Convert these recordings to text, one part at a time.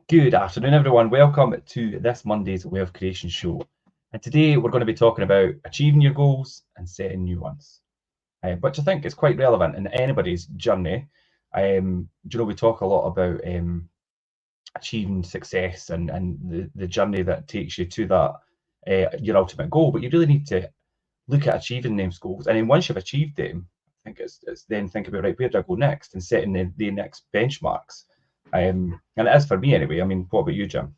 Good afternoon, everyone. Welcome to this Monday's Wealth Creation Show. And today we're going to be talking about achieving your goals and setting new ones, which I think is quite relevant in anybody's journey. We talk a lot about achieving success and the journey that takes you to that your ultimate goal, but you really need to look at achieving those goals. And then once you've achieved them, I think it's then think about, right, where do I go next, and setting the next benchmarks. And it is for me anyway. I mean, what about you, Jim?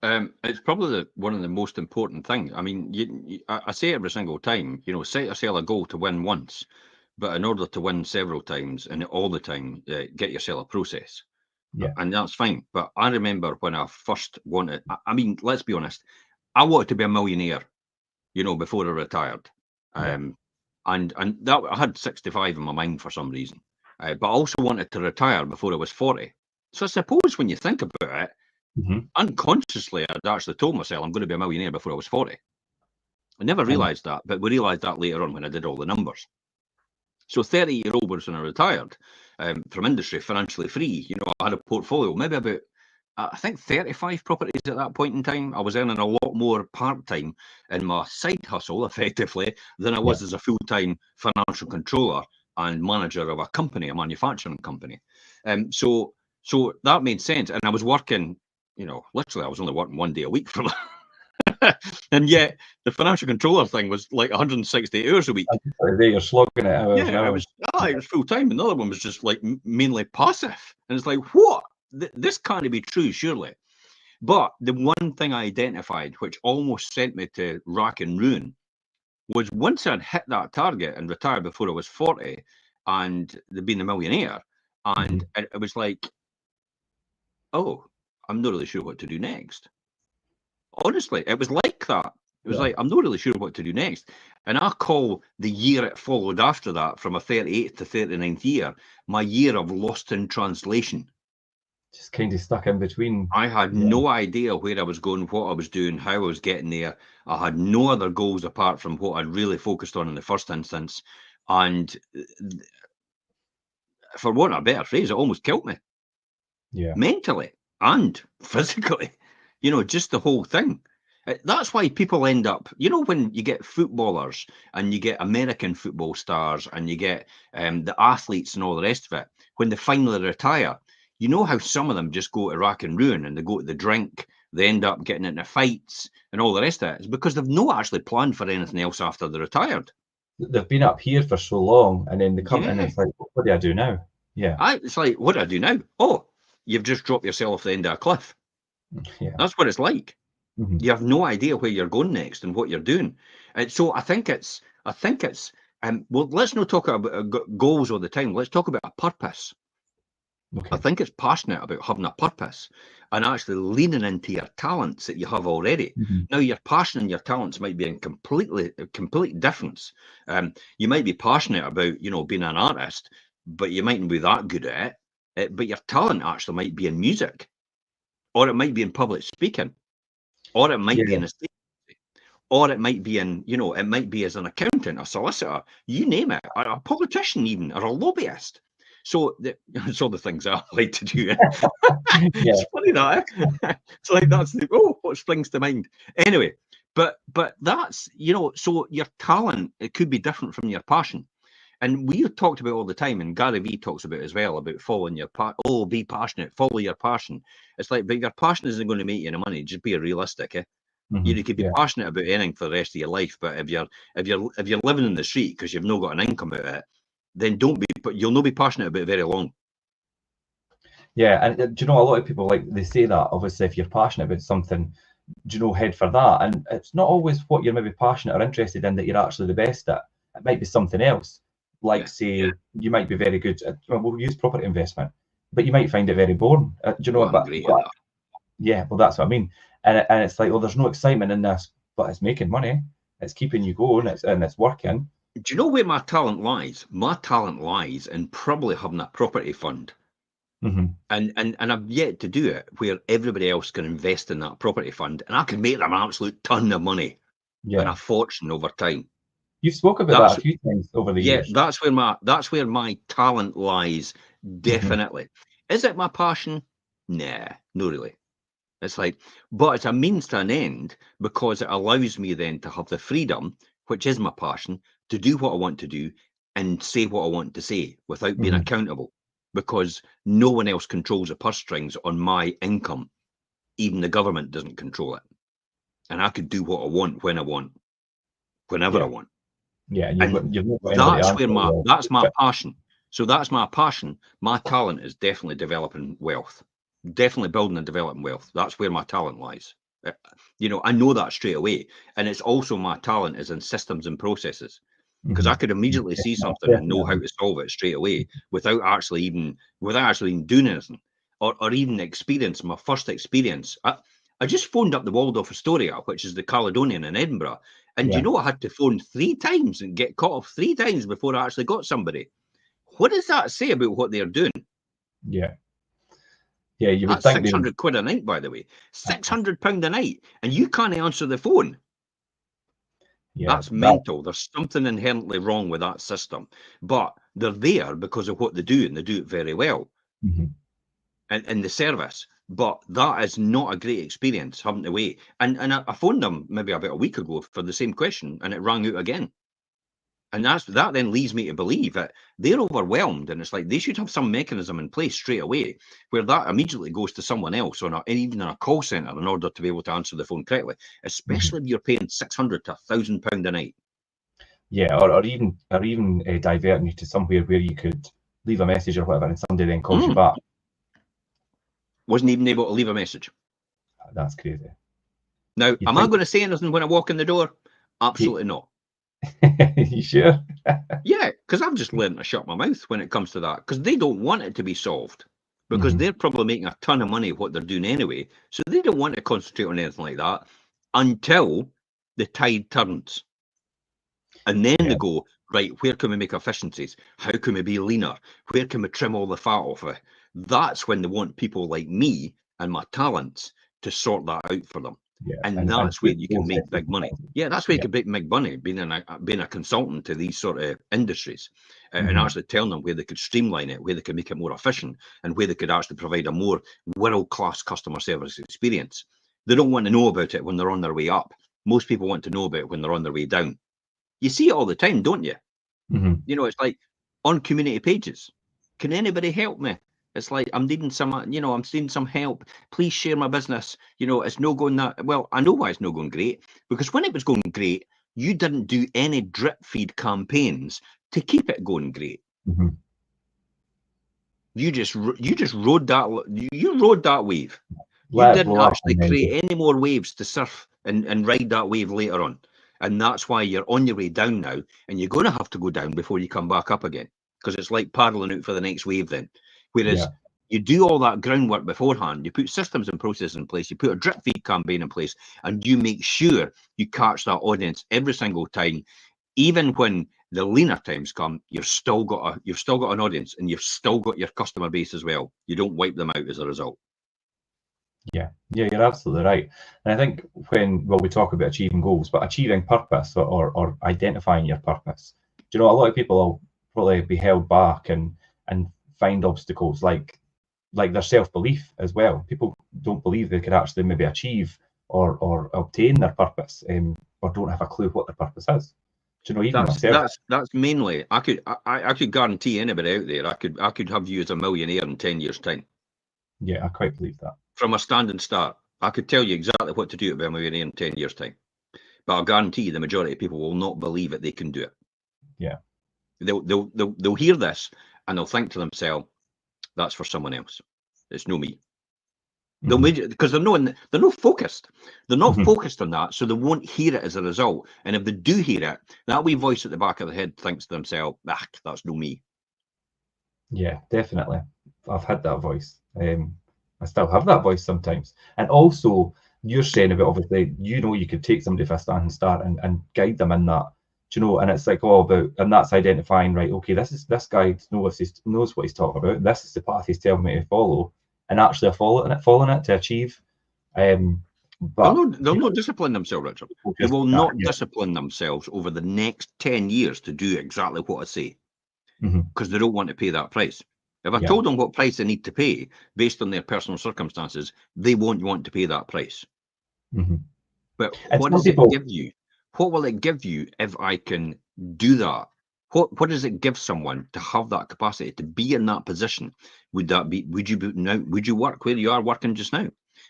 It's probably one of the most important things. I mean, I say every single time, set yourself a goal to win once, but in order to win several times and all the time, get yourself a process. Yeah. And that's fine. But I remember when I first wanted, I mean, let's be honest, I wanted to be a millionaire, before I retired. And that I had 65 in my mind for some reason. But I also wanted to retire before I was 40. So I suppose when you think about it, unconsciously, I'd actually told myself I'm going to be a millionaire before I was 40. I never realised that, but we realised that later on when I did all the numbers. So 30-year-old was when I retired from industry, financially free. I had a portfolio, maybe about, I think 35 properties at that point in time. I was earning a lot more part-time in my side hustle, effectively, than I was as a full-time financial controller and manager of a company, a manufacturing company. So that made sense. And I was working, literally I was only working 1 day a week for that. And yet the financial controller thing was like 160 hours a week. You're slogging it hours Yeah, it was full time. Another one was just like mainly passive. And it's like, what? This can't be true, surely. But the one thing I identified, which almost sent me to rack and ruin, was once I'd hit that target and retired before I was 40 and being a millionaire, and it was like, oh, I'm not really sure what to do next. Honestly, it was like that. It was like, I'm not really sure what to do next. And I call the year it followed after that, from a 38th to 39th year, my year of lost in translation. Just kind of stuck in between. I had no idea where I was going, what I was doing, how I was getting there. I had no other goals apart from what I'd really focused on in the first instance. And for want of a better phrase, it almost killed me. Yeah. Mentally and physically, just the whole thing. That's why people end up, when you get footballers and you get American football stars and you get the athletes and all the rest of it, when they finally retire, you know how some of them just go to rack and ruin and they go to the drink, they end up getting into fights and all the rest of it. It's because they've not actually planned for anything else after they're retired. They've been up here for so long, and then they come in and it's like, what do I do now? Yeah. It's like, what do I do now? Oh, you've just dropped yourself off the end of a cliff. Yeah. That's what it's like. You have no idea where you're going next and what you're doing. And so I think it's, well, let's not talk about goals all the time. Let's talk about a purpose. Okay. I think it's passionate about having a purpose and actually leaning into your talents that you have already. Now, your passion and your talents might be in complete difference. You might be passionate about, being an artist, but you mightn't be that good at it. But your talent actually might be in music, or it might be in public speaking, or it might be in a state, or it might be in, it might be as an accountant, a solicitor, you name it, a politician even, or a lobbyist. So it's all the things I like to do. It's funny that. It's like that's what springs to mind. Anyway, but that's, so your talent, it could be different from your passion. And we talked about all the time, and Gary Vee talks about it as well, about following your be passionate, follow your passion. It's like, but your passion isn't going to make you any money. Just be realistic, eh? You could be passionate about anything for the rest of your life, but if you're living in the street because you've not got an income out of it, then you'll not be passionate about it very long. Yeah, and do you know, a lot of people, like, they say that obviously if you're passionate about something, head for that. And it's not always what you're maybe passionate or interested in that you're actually the best at. It might be something else. Like, say, you might be very good at, well, we'll use property investment, but you might find it very boring. Yeah, well, that's what I mean. And it's like, well, there's no excitement in this, but it's making money. It's keeping you going. It's working. Do you know where my talent lies? My talent lies in probably having a property fund. And I've yet to do it where everybody else can invest in that property fund, and I can make them an absolute ton of money and a fortune over time. You've spoken about that a few times over the years. Yeah, that's where my talent lies. Definitely. Is it my passion? Nah, no really. It's like, but it's a means to an end because it allows me then to have the freedom, which is my passion, to do what I want to do and say what I want to say without being accountable, because no one else controls the purse strings on my income. Even the government doesn't control it. And I could do what I want when I want, whenever I want. Yeah, And you've not got anybody that's answer where you. that's my passion. So that's my passion. My talent is definitely developing wealth, definitely building and developing wealth. That's where my talent lies. You know, I know that straight away. And it's also my talent is in systems and processes, because I could immediately see something and know how to solve it straight away without actually even doing anything, or even experience my first experience. I just phoned up the Waldorf Astoria, which is the Caledonian in Edinburgh, and you know I had to phone 3 times and get cut off 3 times before I actually got somebody. What does that say about what they're doing? Yeah, you would That's think 600 quid a night, by the way. £600 a night, and you can't answer the phone. That's mental. There's something inherently wrong with that system, but they're there because of what they do, and they do it very well. In the service. But that is not a great experience having to wait. And I phoned them maybe about a week ago for the same question, and it rang out again. And that then leads me to believe that they're overwhelmed, and it's like they should have some mechanism in place straight away where that immediately goes to someone else, or even in a call center, in order to be able to answer the phone correctly, especially if you're paying £600 to £1,000 a night. Yeah, or even diverting you to somewhere where you could leave a message or whatever, and somebody then calls you back. Wasn't even able to leave a message. That's crazy. Now, am I going to say anything when I walk in the door? Absolutely not. You sure? Yeah, because I've just learned to shut my mouth when it comes to that, because they don't want it to be solved, because they're probably making a ton of money what they're doing anyway, so they don't want to concentrate on anything like that until the tide turns. And then they go, right, where can we make efficiencies? How can we be leaner? Where can we trim all the fat off it? That's when they want people like me and my talents to sort that out for them. Yeah, and that's where you can make big money. Yeah, that's where you can make big money, being a consultant to these sort of industries, and actually telling them where they could streamline it, where they could make it more efficient, and where they could actually provide a more world-class customer service experience. They don't want to know about it when they're on their way up. Most people want to know about it when they're on their way down. You see it all the time, don't you? You know, it's like on community pages. Can anybody help me? It's like, I'm needing some, I'm needing some help. Please share my business. You know, it's no going that well. I know why it's not going great, because when it was going great, you didn't do any drip feed campaigns to keep it going great. You just rode that. You rode that wave. You didn't actually create any more waves to surf and ride that wave later on. And that's why you're on your way down now, and you're going to have to go down before you come back up again, because it's like paddling out for the next wave then. Whereas you do all that groundwork beforehand, you put systems and processes in place, you put a drip feed campaign in place, and you make sure you catch that audience every single time. Even when the leaner times come, you've still got an audience, and you've still got your customer base as well. You don't wipe them out as a result. Yeah, you're absolutely right. And I think we talk about achieving goals, but achieving purpose or identifying your purpose, a lot of people will probably be held back and find obstacles like their self-belief as well. People don't believe they could actually maybe achieve or obtain their purpose, or don't have a clue what their purpose is. Even myself. That's mainly, I could guarantee anybody out there, I could have you as a millionaire in 10 years' time. Yeah, I quite believe that. From a standing start, I could tell you exactly what to do to be a millionaire in 10 years' time. But I guarantee you the majority of people will not believe that they can do it. Yeah. They'll hear this and they'll think to themselves, that's for someone else. It's no me. Because they're not focused. They're not focused on that, so they won't hear it as a result. And if they do hear it, that wee voice at the back of the head thinks to themselves, that's no me. Yeah, definitely. I've had that voice. I still have that voice sometimes. And also, you're saying about, obviously, you could take somebody for a standing start and guide them in that, and it's like all about, and that's identifying, right, okay, this guy knows what he's talking about. This is the path he's telling me to follow, and actually following it to achieve. But they'll not discipline themselves, Richard. They will not discipline themselves over the next 10 years to do exactly what I say, because they don't want to pay that price. If I told them what price they need to pay based on their personal circumstances, they won't want to pay that price. But what does it give you? What will it give you if I can do that? What does it give someone to have that capacity, to be in that position? Would you work where you are working just now?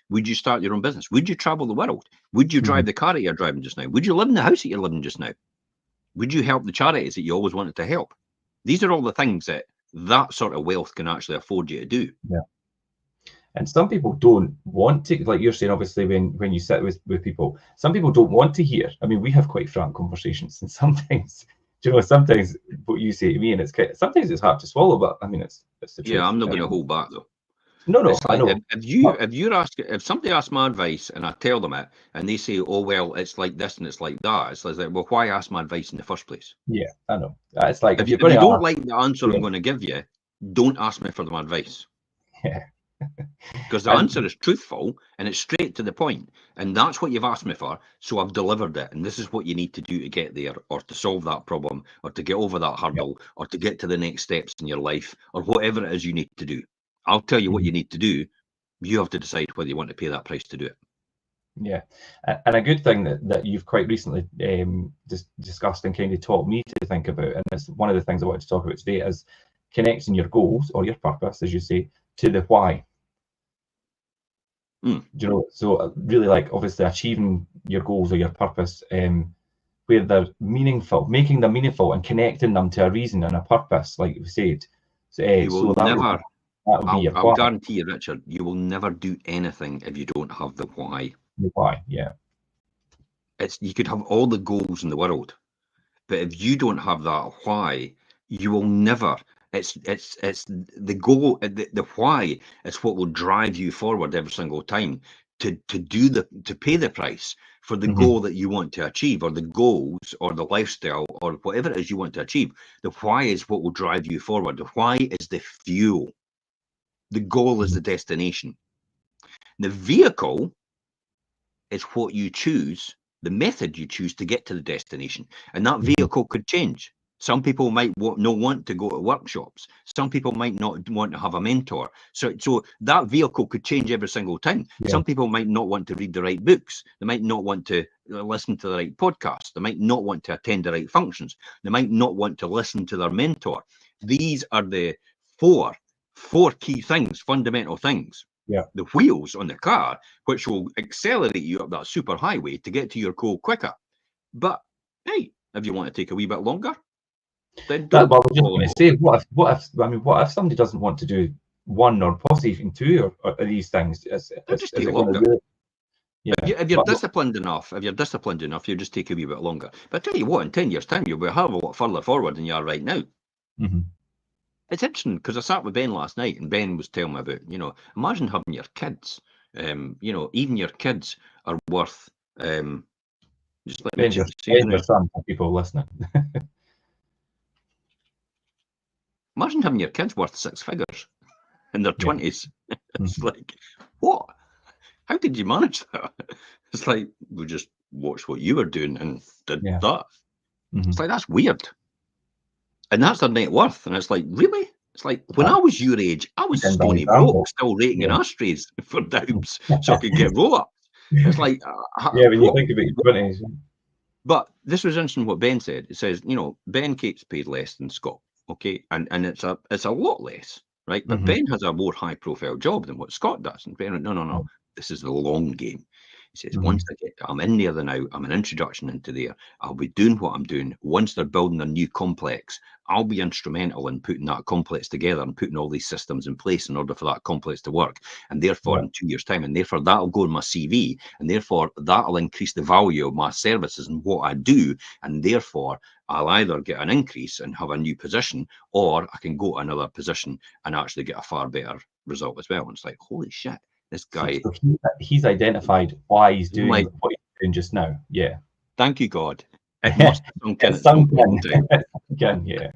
Would you start your own business? Would you travel the world? Would you drive the car that you're driving just now? Would you live in the house that you're living just now? Would you help the charities that you always wanted to help? These are all the things that sort of wealth can actually afford you to do. Yeah. And some people don't want to, like you're saying, obviously, when you sit with people, some people don't want to hear. I mean, we have quite frank conversations, and sometimes, sometimes what you say to me, and sometimes it's hard to swallow, but I mean, it's the truth. Yeah, I'm not going to hold back though. No, it's like, I know. If somebody asks my advice and I tell them it, and they say, "Oh well, it's like this and it's like that," it's like, well, why ask my advice in the first place? Yeah, I know. It's like if you don't like the answer I'm going to give you, don't ask me for my advice. Yeah. Because the answer is truthful and it's straight to the point, and that's what you've asked me for, so I've delivered it, and this is what you need to do to get there, or to solve that problem, or to get over that hurdle, or to get to the next steps in your life, or whatever it is you need to do. I'll tell you what you need to do. You have to decide whether you want to pay that price to do it. Yeah, and a good thing that you've quite recently discussed and kind of taught me to think about, and it's one of the things I wanted to talk about today, is connecting your goals or your purpose, as you say, to the why. So really, like, obviously achieving your goals or your purpose, where they're meaningful, making them meaningful and connecting them to a reason and a purpose, like we said. I'll guarantee you, Richard, you will never do anything if you don't have the why. The why, yeah. You could have all the goals in the world, but if you don't have that why, you will never. It's the goal. The why is what will drive you forward every single time to pay the price for the goal that you want to achieve, or the goals, or the lifestyle, or whatever it is you want to achieve. The why is what will drive you forward. The why is the fuel. The goal is the destination. The vehicle is what you choose, the method you choose to get to the destination, and that vehicle could change. Some people might not want to go to workshops. Some people might not want to have a mentor. So that vehicle could change every single time. Yeah. Some people might not want to read the right books. They might not want to listen to the right podcasts. They might not want to attend the right functions. They might not want to listen to their mentor. These are the four key things, fundamental things. Yeah. The wheels on the car, which will accelerate you up that super highway to get to your goal quicker. But hey, if you want to take a wee bit longer, then don't. What if somebody doesn't want to do one or possibly even two or these things? Just take longer. If you're disciplined enough, you just take a wee bit longer. But I tell you what, in 10 years' time, you'll be a hell of a lot further forward than you are right now. It's interesting because I sat with Ben last night, and Ben was telling me about, imagine having your kids. Even your kids are worth. Just let me your son for people listening. Imagine having your kids worth 6 figures in their 20s. It's like, what? How did you manage that? It's like, we just watched what you were doing and did that. It's like, that's weird. And that's their net worth. And it's like, really? It's like, when I was your age, I was stony broke, still rating in ashtrays for Doubs so I could get roll-ups. It's like... when you think about your 20s. But this was interesting what Ben said. It says, Ben gets paid less than Scott. Okay, and it's a lot less, right? But Ben has a more high-profile job than what Scott does. And Ben went, no, this is the long game. He says, once I'm in there now, I'm an introduction into there. I'll be doing what I'm doing. Once they're building a new complex, I'll be instrumental in putting that complex together and putting all these systems in place in order for that complex to work. And therefore, in 2 years' time, and therefore that'll go in my CV, and therefore that'll increase the value of my services and what I do. And therefore, I'll either get an increase and have a new position, or I can go to another position and actually get a far better result as well. And it's like, holy shit. This guy, so he's identified why he's doing what he's doing just now. Yeah. Thank you, God. It must have sunk in. Yeah.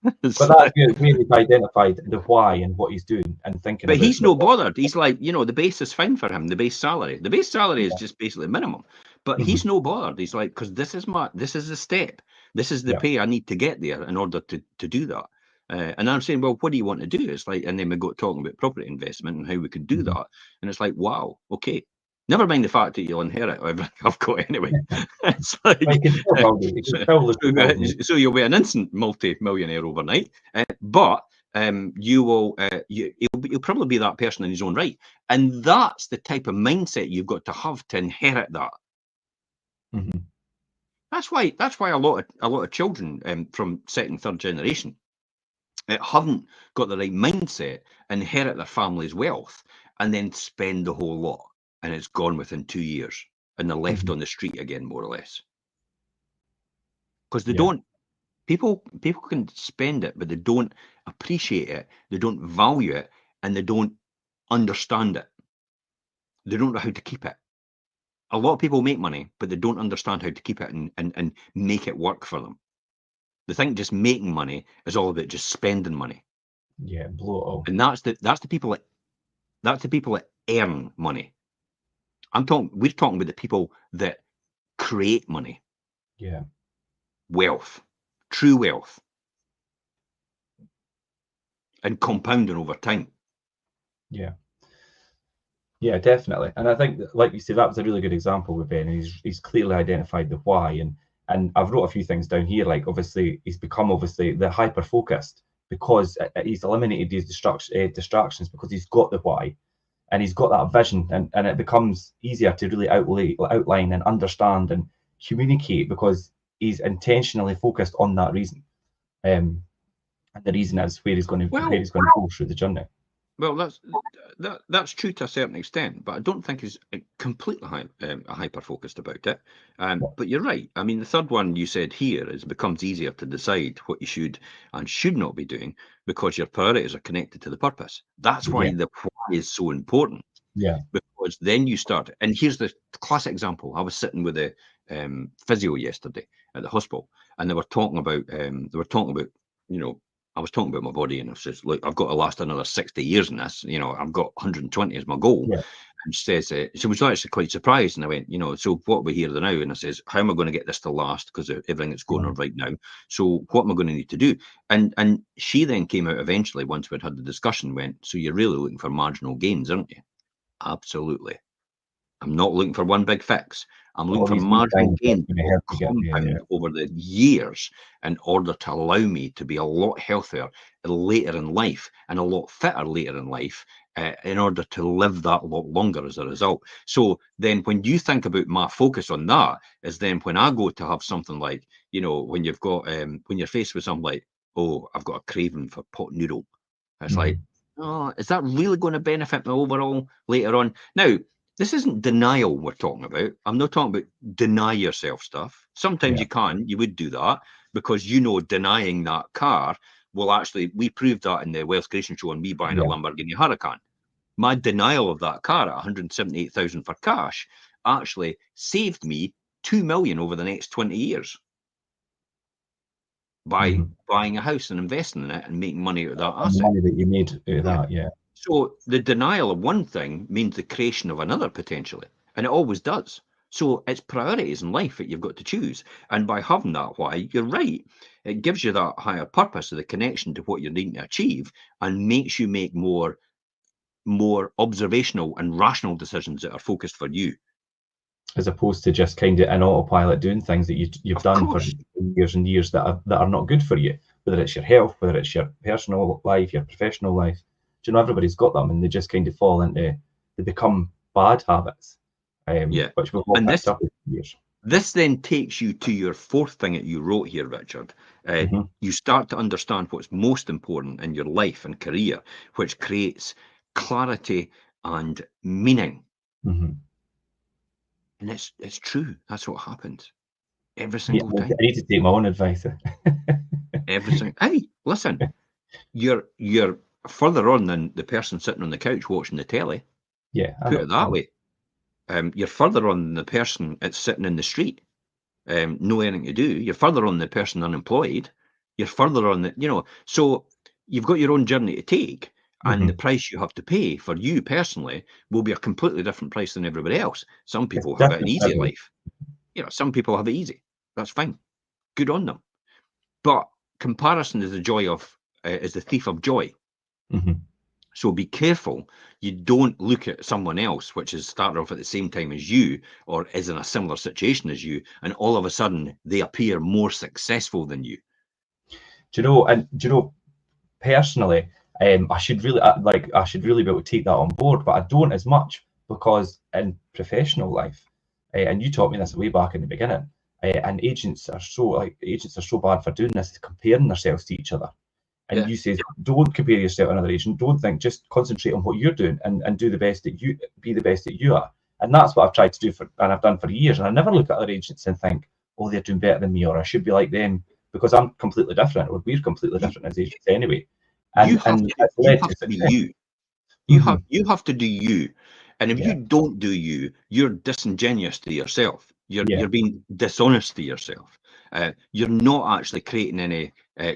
But that's good. He's identified the why and what he's doing and thinking. But he's no bothered. He's like, the base is fine for him. The base salary. The base salary is just basically minimum. But he's no bothered. He's like, because this is the step. This is the pay I need to get there in order to do that. And I'm saying, well, what do you want to do? It's like, and then we got talking about property investment and how we could do that. And it's like, wow, okay. Never mind the fact that you'll inherit everything I've got anyway. It's like, so you'll be an instant multi-millionaire overnight, but you will, you'll probably be that person in his own right. And that's the type of mindset you've got to have to inherit that. That's why a lot of children from second, third generation haven't got the right mindset, inherit their family's wealth, and then spend the whole lot, and it's gone within 2 years, and they're left on the street again, more or less. Because they don't. People can spend it, but they don't appreciate it, they don't value it, and they don't understand it. They don't know how to keep it. A lot of people make money, but they don't understand how to keep it and make it work for them. They think just making money is all about just spending money. Yeah, blow it all. And that's the people that earn money. We're talking about the people that create money. Yeah. Wealth. True wealth. And compounding over time. Yeah. Yeah, definitely. And I think, like you said, that was a really good example with Ben. He's clearly identified the why. And I've wrote a few things down here, like obviously he's become the hyper-focused because he's eliminated these distractions because he's got the why and he's got that vision, and it becomes easier to really outline and understand and communicate because he's intentionally focused on that reason. And the reason is where he's going to go through the journey. Well, that's true to a certain extent, but I don't think he's completely hyper-focused about it. But you're right. I mean, the third one you said here is it becomes easier to decide what you should and should not be doing because your priorities are connected to the purpose. That's why the why is so important. Yeah. Because then you start, and here's the classic example. I was sitting with a physio yesterday at the hospital, and they were talking about, I was talking about my body, and I says, look, I've got to last another 60 years in this. I've got 120 as my goal. Yeah. And she says, she was actually quite surprised. And I went, so what are we here now? And I says, how am I going to get this to last? Because of everything that's going on right now. So what am I going to need to do? And she then came out eventually, once we'd had the discussion, went, so you're really looking for marginal gains, aren't you? Absolutely. I'm not looking for one big fix. I'm looking for marginal gains compound over the years in order to allow me to be a lot healthier later in life and a lot fitter later in life in order to live that lot longer as a result. So then when you think about my focus on that is then when I go to have something like, when you've got, when you're faced with something like, oh, I've got a craving for pot noodle. It's like, oh, is that really going to benefit me overall later on? Now, this isn't denial we're talking about. I'm not talking about deny yourself stuff. Sometimes you would do that because denying that car will actually, we proved that in the Wealth Creation Show on me buying a Lamborghini Huracan. My denial of that car at 178,000 for cash actually saved me 2 million over the next 20 years by buying a house and investing in it and making money out of that asset. Money that you made out of that, yeah. So the denial of one thing means the creation of another potentially, and it always does. So it's priorities in life that you've got to choose. And by having that why, you're right, it gives you that higher purpose of the connection to what you're needing to achieve and makes you make more observational and rational decisions that are focused for you. As opposed to just kind of an autopilot doing things that you've done for years and years that are not good for you, whether it's your health, whether it's your personal life, your professional life. Everybody's got them, and they just kind of fall into, they become bad habits. Which we've all picked up over years. This then takes you to your fourth thing that you wrote here, Richard. You start to understand what's most important in your life and career, which creates clarity and meaning. And it's true. That's what happens every single time. I need to take my own advice. Everything. Hey, listen, you're further on than the person sitting on the couch watching the telly. Yeah, put it that way. You're further on than the person that's sitting in the street, no anything to do. You're further on than the person unemployed. You're further on so you've got your own journey to take, and the price you have to pay for you personally will be a completely different price than everybody else. Some people have an easy life. Some people have it easy. That's fine. Good on them. But comparison is the joy of is the thief of joy. Mm-hmm. So be careful you don't look at someone else, which is started off at the same time as you, or is in a similar situation as you, and all of a sudden they appear more successful than you. Do you know, personally, I should really I should really be able to take that on board, but I don't as much, because in professional life, and you taught me this way back in the beginning, and agents are so bad for doing this, comparing themselves to each other. And Yeah. you say, don't compare yourself to another agent. Don't think, just concentrate on what you're doing and do the best that you be the best that you are. And that's what I've tried to do and I've done for years. And I never look at other agents and think, oh, they're doing better than me, or I should be like them, because I'm completely different, or we're completely different as agents anyway. And You have to be you. You have to do you. And if you don't do you, you're disingenuous to yourself. You're being dishonest to yourself. You're not actually creating any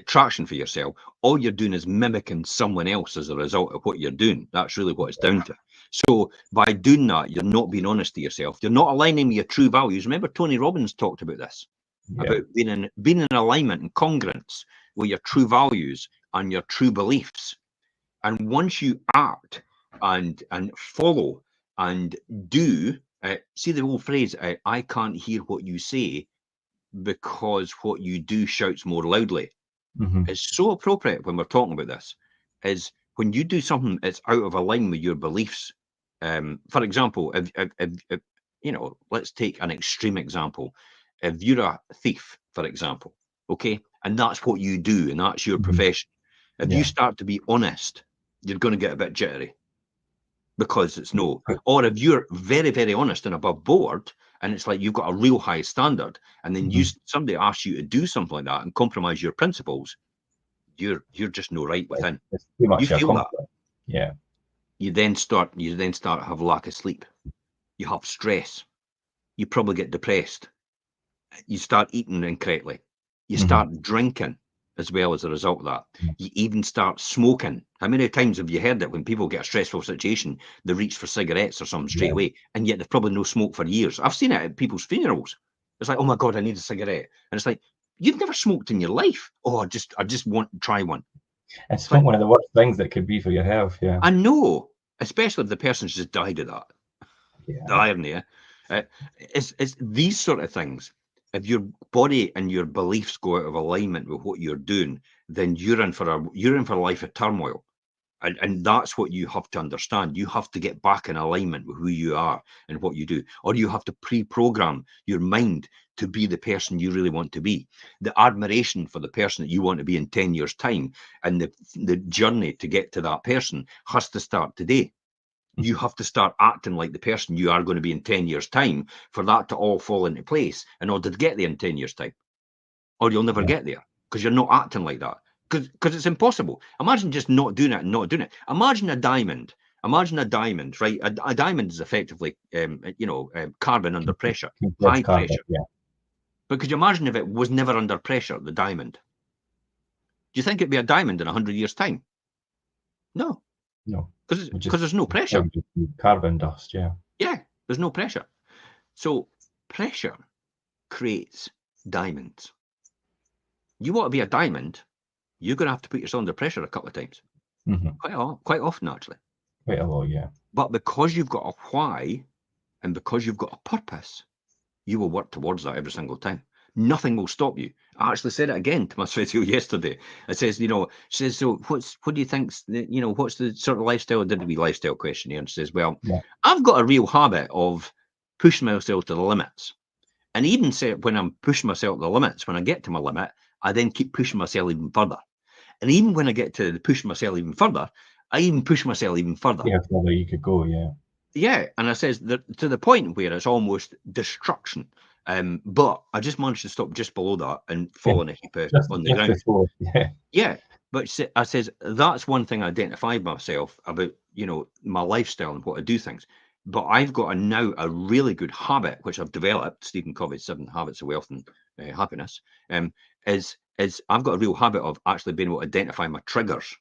traction for yourself. All you're doing is mimicking someone else as a result of what you're doing. That's really what it's down to. So by doing that, you're not being honest to yourself. You're not aligning with your true values. Remember, Tony Robbins talked about this, about being in alignment and congruence with your true values and your true beliefs. And once you act and follow and do, see the old phrase, I can't hear what you say because what you do shouts more loudly. Mm-hmm. It's so appropriate when we're talking about this, is when you do something that's out of line with your beliefs. For example, if you know, let's take an extreme example. If you're a thief, for example, okay, and that's what you do and that's your profession, if you start to be honest, you're going to get a bit jittery, because it's no. Or if you're very, very honest and above board, and it's like you've got a real high standard, and then somebody asks you to do something like that and compromise your principles, you're just no right within. It's too much You feel that. Yeah. You then start to have lack of sleep. You have stress. You probably get depressed. You start eating incorrectly. You start drinking as well as a result of that. You even start smoking. How many times have you heard it when people get a stressful situation, they reach for cigarettes or something straight away, and yet they've probably no smoked for years? I've seen it at people's funerals. It's like, oh my God, I need a cigarette. And it's like, you've never smoked in your life. Oh, I just want to try one. It's like one of the worst things that could be for your health. Yeah. I know, especially if the person's just died of that. Yeah. The irony, it's these sort of things. If your body and your beliefs go out of alignment with what you're doing, then you're in for a life of turmoil. And that's what you have to understand. You have to get back in alignment with who you are and what you do, or you have to pre-program your mind to be the person you really want to be. The admiration for the person that you want to be in 10 years' time, and the journey to get to that person has to start today. You have to start acting like the person you are going to be in 10 years' time for that to all fall into place in order to get there in 10 years' time. Or you'll never get there, because you're not acting like that. Because it's impossible. Imagine just not doing it and not doing it. Imagine a diamond. Right? A diamond is effectively, carbon under pressure, high pressure. Yeah. But could you imagine if it was never under pressure, the diamond? Do you think it'd be a diamond in 100 years' time? No. No. Because there's no pressure. Carbon dust, yeah. Yeah, there's no pressure. So pressure creates diamonds. You want to be a diamond, you're going to have to put yourself under pressure a couple of times. Quite often, actually. Quite a lot, yeah. But because you've got a why and because you've got a purpose, you will work towards that every single time. Nothing will stop you. I actually said it again to my physio yesterday. It says, so what do you think, what's the sort of lifestyle? I did a wee lifestyle questionnaire, and says, well, I've got a real habit of pushing myself to the limits. And even say when I'm pushing myself to the limits, when I get to my limit, I then keep pushing myself even further. And even when I get to pushing myself even further, I even push myself even further. Yeah, further you could go, yeah. Yeah, and I says that to the point where it's almost destruction. But I just managed to stop just below that and fall in a heap on the ground. Before, yeah, but I says that's one thing I identified myself about, my lifestyle and what I do things. But I've got now a really good habit, which I've developed, Stephen Covey's 7 Habits of Wealth and Happiness, is I've got a real habit of actually being able to identify my triggers.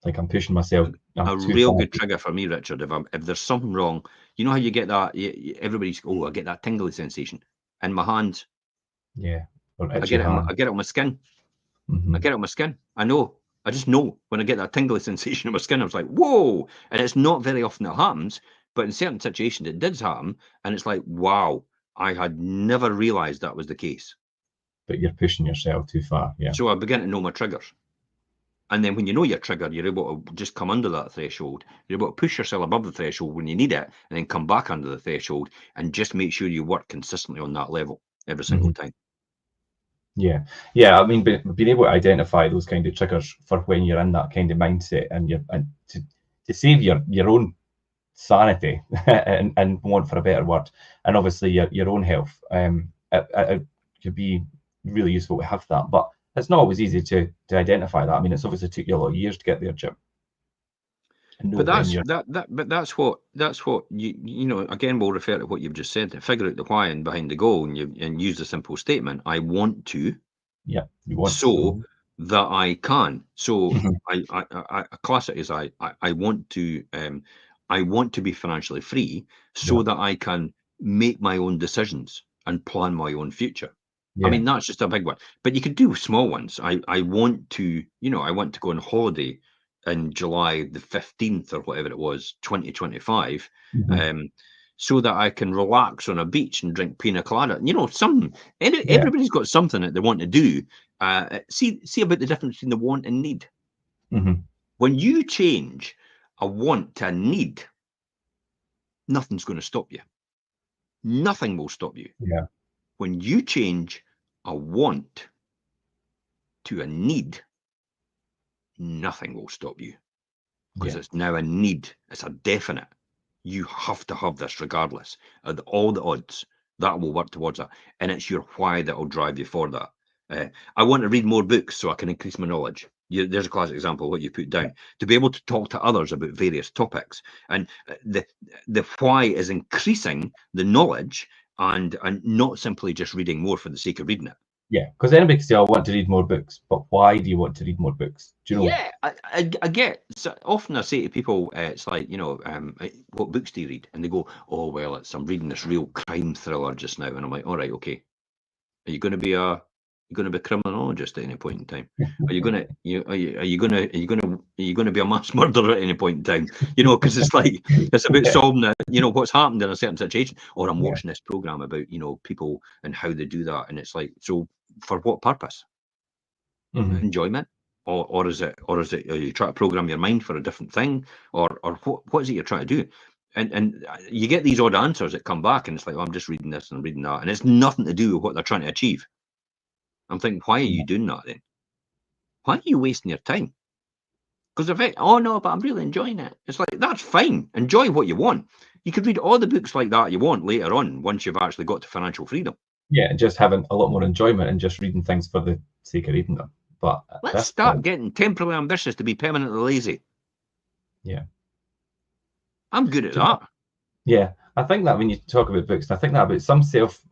Like I'm pushing myself. A real good trigger for me, Richard, if there's something wrong, you know how you get that, everybody's, I get that tingly sensation in my hands. Yeah. I get it on my skin. I get it on my skin. I know I just know when I get that tingly sensation in my skin. I was like, whoa! And it's not very often it happens, but in certain situations it did happen, and it's like, wow, I had never realised that was the case. But you're pushing yourself too far. Yeah. So I began to know my triggers. And then when you know your trigger, you're able to just come under that threshold. You're able to push yourself above the threshold when you need it, and then come back under the threshold and just make sure you work consistently on that level every single time. Yeah, yeah. I mean, being able to identify those kind of triggers for when you're in that kind of mindset, and to save your own sanity and want for a better word, and obviously your own health, it could be really useful to have that. But it's not always easy to identify that. I mean, it's obviously took you a lot of years to get there, Jim. But that's what you know. Again, we'll refer to what you've just said. To figure out the why and behind the goal, and use the simple statement: I want to. Yeah, you want so that I can. So I class it as I want to. I want to be financially free so that I can make my own decisions and plan my own future. I mean, that's just a big one. But you could do small ones. I want to, I want to go on holiday in July the 15th or whatever it was, 2025, so that I can relax on a beach and drink pina colada. Everybody's got something that they want to do. See about the difference between the want and need. When you change a want to a need, nothing's going to stop you. Nothing will stop you. Yeah. When you change a want to a need, nothing will stop you, because it's now a need. It's a definite. You have to have this regardless of all the odds. That will work towards that, and it's your why that will drive you for that. I want to read more books so I can increase my knowledge. There's a classic example of what you put down. To be able to talk to others about various topics, and the why is increasing the knowledge, and not simply just reading more for the sake of reading it. Yeah, because anybody can say, I want to read more books, but why do you want to read more books? Do you know? Yeah, I get. So often I say to people, it's like, what books do you read? And they go, oh, well, I'm reading this real crime thriller just now. And I'm like, all right, okay. Are you going to be a criminologist at any point in time? Are you going to be a mass murderer at any point in time? Because it's like, it's about solving what's happened in a certain situation. Or I'm watching this program about people and how they do that, and it's like, so for what purpose? Enjoyment, or is it are you trying to program your mind for a different thing, or what is it you're trying to do? And you get these odd answers that come back, and it's like, I'm just reading this and reading that, and it's nothing to do with what they're trying to achieve. I'm thinking, why are you doing that then? Why are you wasting your time? Because if oh no, but I'm really enjoying it. It's like, that's fine. Enjoy what you want. You could read all the books like that you want later on, once you've actually got to financial freedom. Yeah, and just having a lot more enjoyment and just reading things for the sake of reading them. But let's start getting temporarily ambitious to be permanently lazy. Yeah. I'm good at that. Yeah, I think that when you talk about books, I think that about some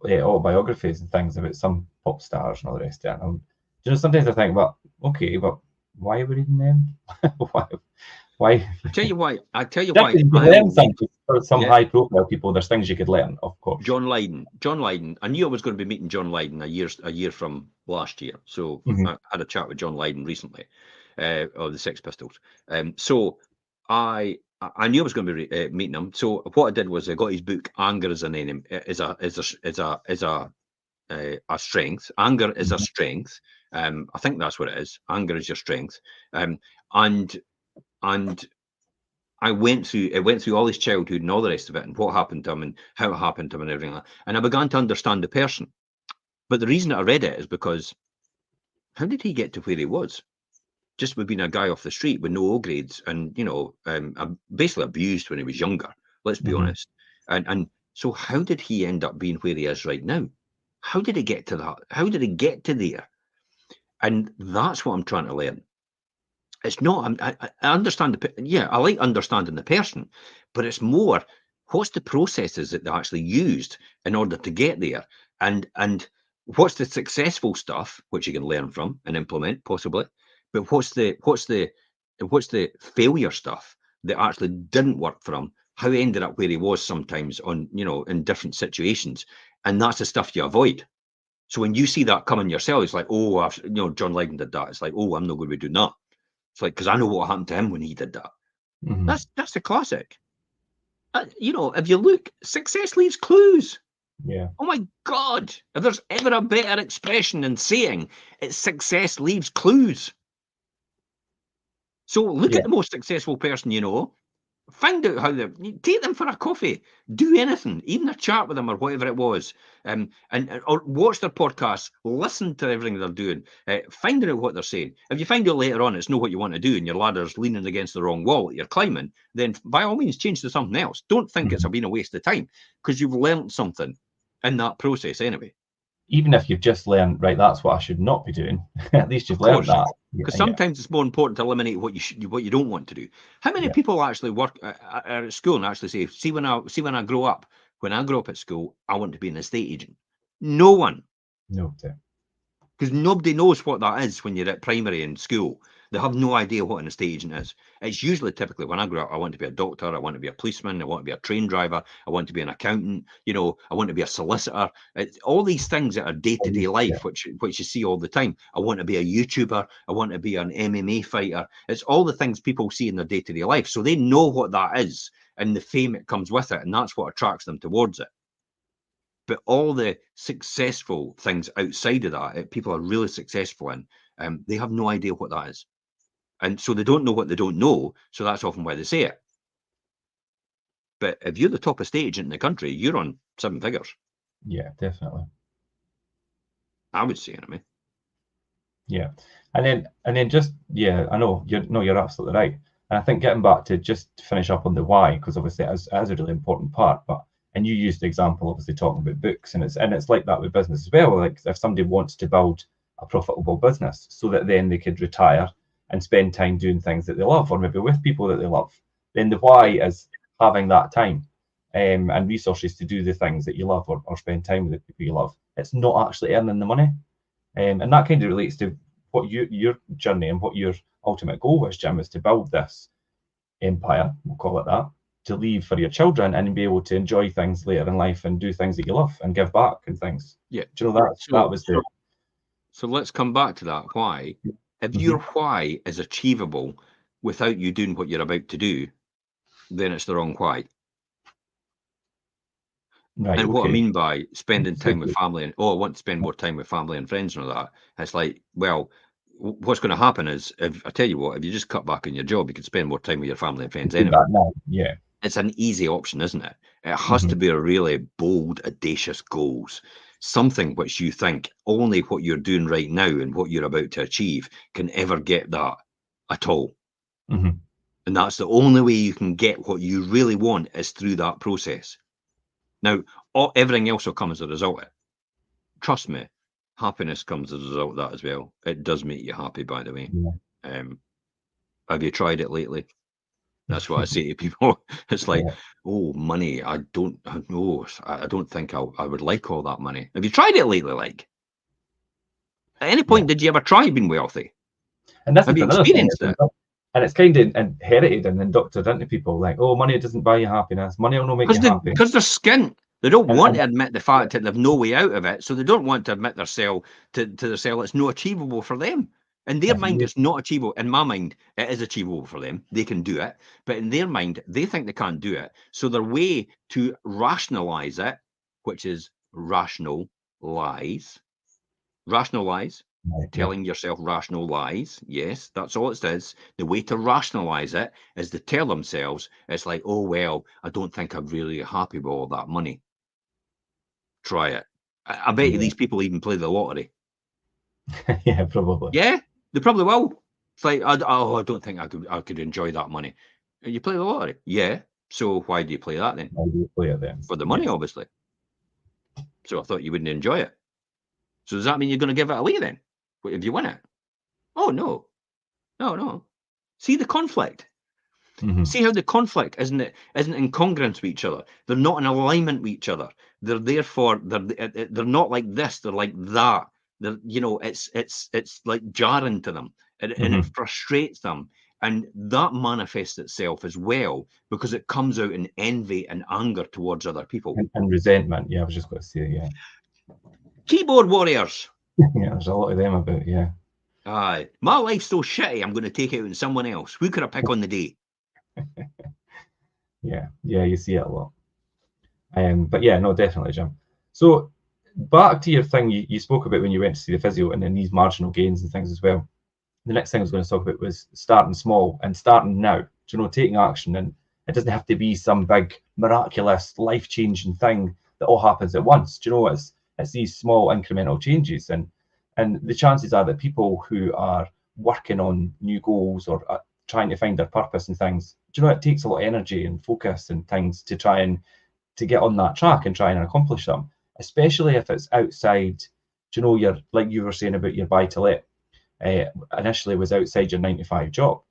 autobiographies and things about some pop stars and all the rest of it. Sometimes I think, well, okay, but why are we reading them? Why? I tell you why. You could learn something for some high-profile people. There's things you could learn, of course. John Lydon. I knew I was going to be meeting John Lydon a year from last year. So I had a chat with John Lydon recently, of the Sex Pistols. So I knew I was going to be meeting him. So what I did was I got his book, Anger is an Enemy, is a strength. Anger is a strength. I think that's what it is. Anger is your strength. And I went through all his childhood and all the rest of it, and what happened to him and how it happened to him and everything like that. And I began to understand the person. But the reason I read it is because, how did he get to where he was? Just with being a guy off the street with no O grades, and basically abused when he was younger. Let's be honest. And so how did he end up being where he is right now? How did he get to that? How did he get to there? And that's what I'm trying to learn. It's not. I understand I like understanding the person, but it's more, what's the processes that they actually used in order to get there, and what's the successful stuff which you can learn from and implement possibly, but what's the failure stuff that actually didn't work for him, how he ended up where he was sometimes on in different situations, and that's the stuff you avoid. So when you see that coming yourself, it's like, oh, John Lydon did that. It's like, oh, I'm not going to be doing that. It's like, because I know what happened to him when he did that. That's a classic. You know, if you look, success leaves clues. Yeah. Oh my God. If there's ever a better expression than saying it's success leaves clues. So look at the most successful person you know. Find out how they take them for a coffee, do anything, even a chat with them or whatever it was, and or watch their podcasts, listen to everything they're doing, find out what they're saying. If you find out later on it's not what you want to do and your ladder's leaning against the wrong wall that you're climbing, then by all means change to something else. Don't think it's been a waste of time, because you've learned something in that process anyway. Even if you've just learned, right, that's what I should not be doing. At least you've learned that. Because sometimes it's more important to eliminate what you don't want to do. How many people actually work at school and actually say, see when I grow up, at school, I want to be an estate agent? No one. No. Because nobody knows what that is when you're at primary and school. They have no idea what an estate agent is. It's usually typically when I grew up, I want to be a doctor, I want to be a policeman, I want to be a train driver, I want to be an accountant, you know, I want to be a solicitor. It's all these things that are day-to-day life, which you see all the time. I want to be a YouTuber, I want to be an MMA fighter. It's all the things people see in their day-to-day life. So they know what that is and the fame that comes with it, and that's what attracts them towards it. But all the successful things outside of that, people are really successful in, they have no idea what that is. And so they don't know what they don't know. So that's often why they say it. But if you're the top estate agent in the country, you're on 7 figures. Yeah, definitely. I would say, anyway. Yeah. And then just, I know, you're absolutely right. And I think getting back to just to finish up on the why, because obviously it is a really important part, and you used the example, obviously, talking about books, and it's like that with business as well. Like if somebody wants to build a profitable business so that then they could retire and spend time doing things that they love, or maybe with people that they love, then the why is having that time and resources to do the things that you love, or spend time with the people you love. It's not actually earning the money. And that kind of relates to what your journey and what your ultimate goal was, Jim, is to build this empire, we'll call it that, to leave for your children and be able to enjoy things later in life and do things that you love and give back and things. Yeah. Do you know that was the... So let's come back to that why. If your why is achievable without you doing what you're about to do, then it's the wrong why. Right, and what I mean by spending time with family and, I want to spend more time with family and friends and all that, it's like, well, what's going to happen is, if I tell you what, if you just cut back on your job, you can spend more time with your family and friends anyway. Yeah. It's an easy option, isn't it? It has to be a really bold, audacious goals. Something which you think only what you're doing right now and what you're about to achieve can ever get that at all. And that's the only way you can get what you really want, is through that process. Now, everything else will come as a result of it. Trust me, happiness comes as a result of that as well. It does make you happy, by the way. Yeah. Have you tried it lately? That's what I say to people. It's like, oh, money. I don't know. I don't think I would like all that money. Have you tried it lately? Like, at any point, did you ever try being wealthy? And that's have you experienced it? And it's kind of inherited and indoctrinated into people, like, oh, money doesn't buy you happiness. Money will not make you happy. Because they're skint. They don't want to admit the fact that they've no way out of it. So they don't want to admit themselves to themselves it's not achievable for them. In their mind, it's not achievable. In my mind, it is achievable for them. They can do it. But in their mind, they think they can't do it. So their way to rationalize it, which is rational lies, telling yourself rational lies. Yes, that's all it is. The way to rationalize it is to tell themselves, it's like, oh, well, I don't think I'm really happy with all that money. Try it. I bet you these people even play the lottery. Yeah, probably. Yeah, they probably will. It's like, I don't think I could enjoy that money. You play the lottery? Yeah. So why do you play that then? Why do you play it then? For the money, obviously. So I thought you wouldn't enjoy it. So does that mean you're going to give it away then? If you win it? Oh, no. No. See the conflict. See how the conflict isn't incongruent with each other. They're not in alignment with each other. They're not like this. They're like that. It's like jarring to them, and it frustrates them, and that manifests itself as well because it comes out in envy and anger towards other people and resentment. Yeah, I was just going to say, keyboard warriors. Yeah, there's a lot of them about. Yeah. Aye, my life's so shitty, I'm going to take it out on someone else. Who could I pick on the day? Yeah, you see it a lot. But yeah, no, definitely, Jim. So back to your thing you spoke about when you went to see the physio and then these marginal gains and things as well. The next thing I was going to talk about was starting small and starting now. Do you know, taking action, and it doesn't have to be some big miraculous life-changing thing that all happens at once. Do you know, it's these small incremental changes, and the chances are that people who are working on new goals or trying to find their purpose and things, do you know, it takes a lot of energy and focus and things to try and to get on that track and try and accomplish them, especially if it's outside. Do you know, your, like you were saying about your buy to let, initially was outside your 9 to 5 job.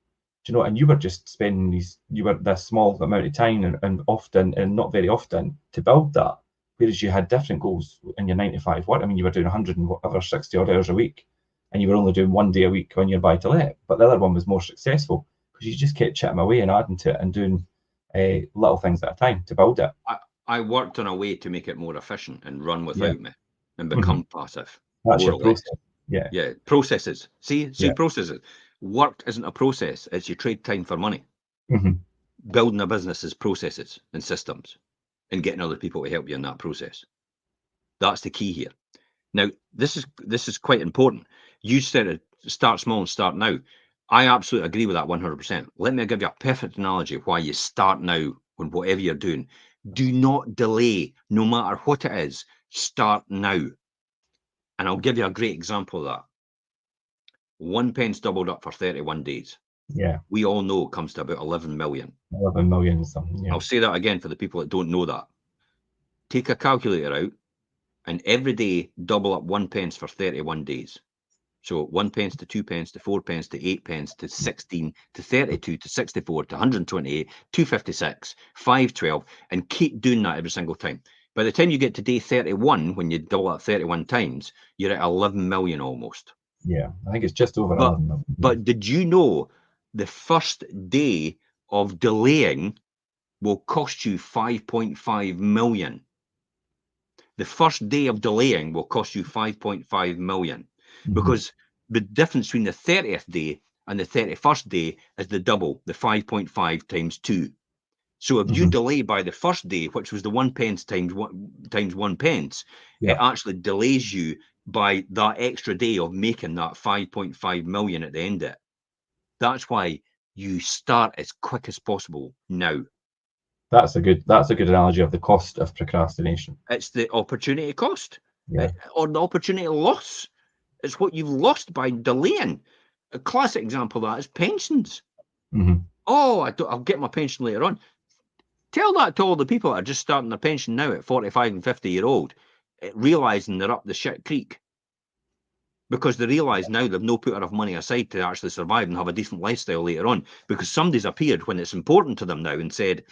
Do you know, and you were just spending you were this small amount of time and often and not very often to build that. Whereas you had different goals in your 9 to 5 work. I mean, you were doing 160 odd hours a week, and you were only doing 1 day a week on your buy to let. But the other one was more successful because you just kept chipping away and adding to it and doing little things at a time to build it. I worked on a way to make it more efficient and run without me and become passive. That's your process. Yeah, processes. See, processes. Work isn't a process. It's you trade time for money. Building a business is processes and systems and getting other people to help you in that process. That's the key here. Now, this is quite important. You said start small and start now. I absolutely agree with that 100%. Let me give you a perfect analogy of why you start now on whatever you're doing. Do not delay, no matter what it is. Start now. And I'll give you a great example of that. 1 pence doubled up for 31 days. Yeah. We all know it comes to about 11 million. 11 million something, yeah. I'll say that again for the people that don't know that. Take a calculator out and every day double up 1 pence for 31 days. So 1 pence to 2 pence to 4 pence to 8 pence to 16 to 32 to 64 to 128, 256, 512, and keep doing that every single time. By the time you get to day 31, when you double up 31 times, you're at 11 million almost. Yeah, I think it's just over 11 million. But did you know the first day of delaying will cost you 5.5 million? The first day of delaying will cost you 5.5 million because the difference between the 30th day and the 31st day is the double, the 5.5 times 2. So if you delay by the first day, which was the 1 pence times 1 pence, it actually delays you by that extra day of making that 5.5 million at the end of it. That's why you start as quick as possible now. That's a good analogy of the cost of procrastination. It's the opportunity cost, or the opportunity loss. It's what you've lost by delaying. A classic example of that is pensions. Oh, I'll get my pension later on. Tell that to all the people that are just starting their pension now at 45 and 50-year-old, realizing they're up the shit creek. Because they realise now they've no put enough money aside to actually survive and have a decent lifestyle later on. Because somebody's appeared when it's important to them now and said,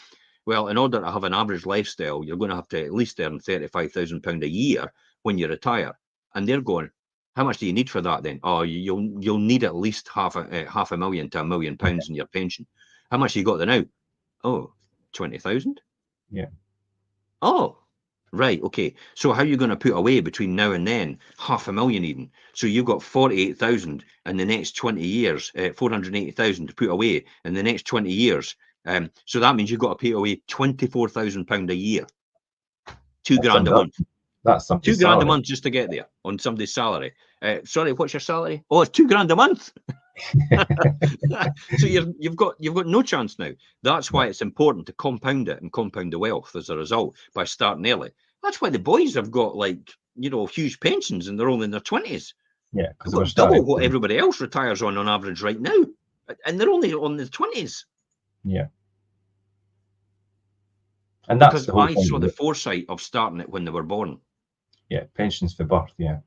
well, in order to have an average lifestyle, you're going to have to at least earn £35,000 a year when you retire. And they're going, how much do you need for that then? Oh, you'll need at least half a million to £1 million in your pension. How much you got there now? Oh, 20,000? Yeah. Oh, right. Okay. So how are you going to put away between now and then? 500,000 even. So you've got 48,000 in the next 20 years, 480,000 to put away in the next 20 years. So that means you've got to pay away £24,000 a year. £2,000 a month. That's something. £2,000 a month just to get there on somebody's salary. Sorry, what's your salary? Oh, it's £2,000 a month. So you've got no chance now. That's why it's important to compound it and compound the wealth as a result by starting early. That's why the boys have got huge pensions and they're only in their 20s. Yeah, because they've got double what everybody else retires on average right now, and they're only on the 20s. Yeah. And that's because I saw the foresight of starting it when they were born. Yeah, pensions for birth. Yeah,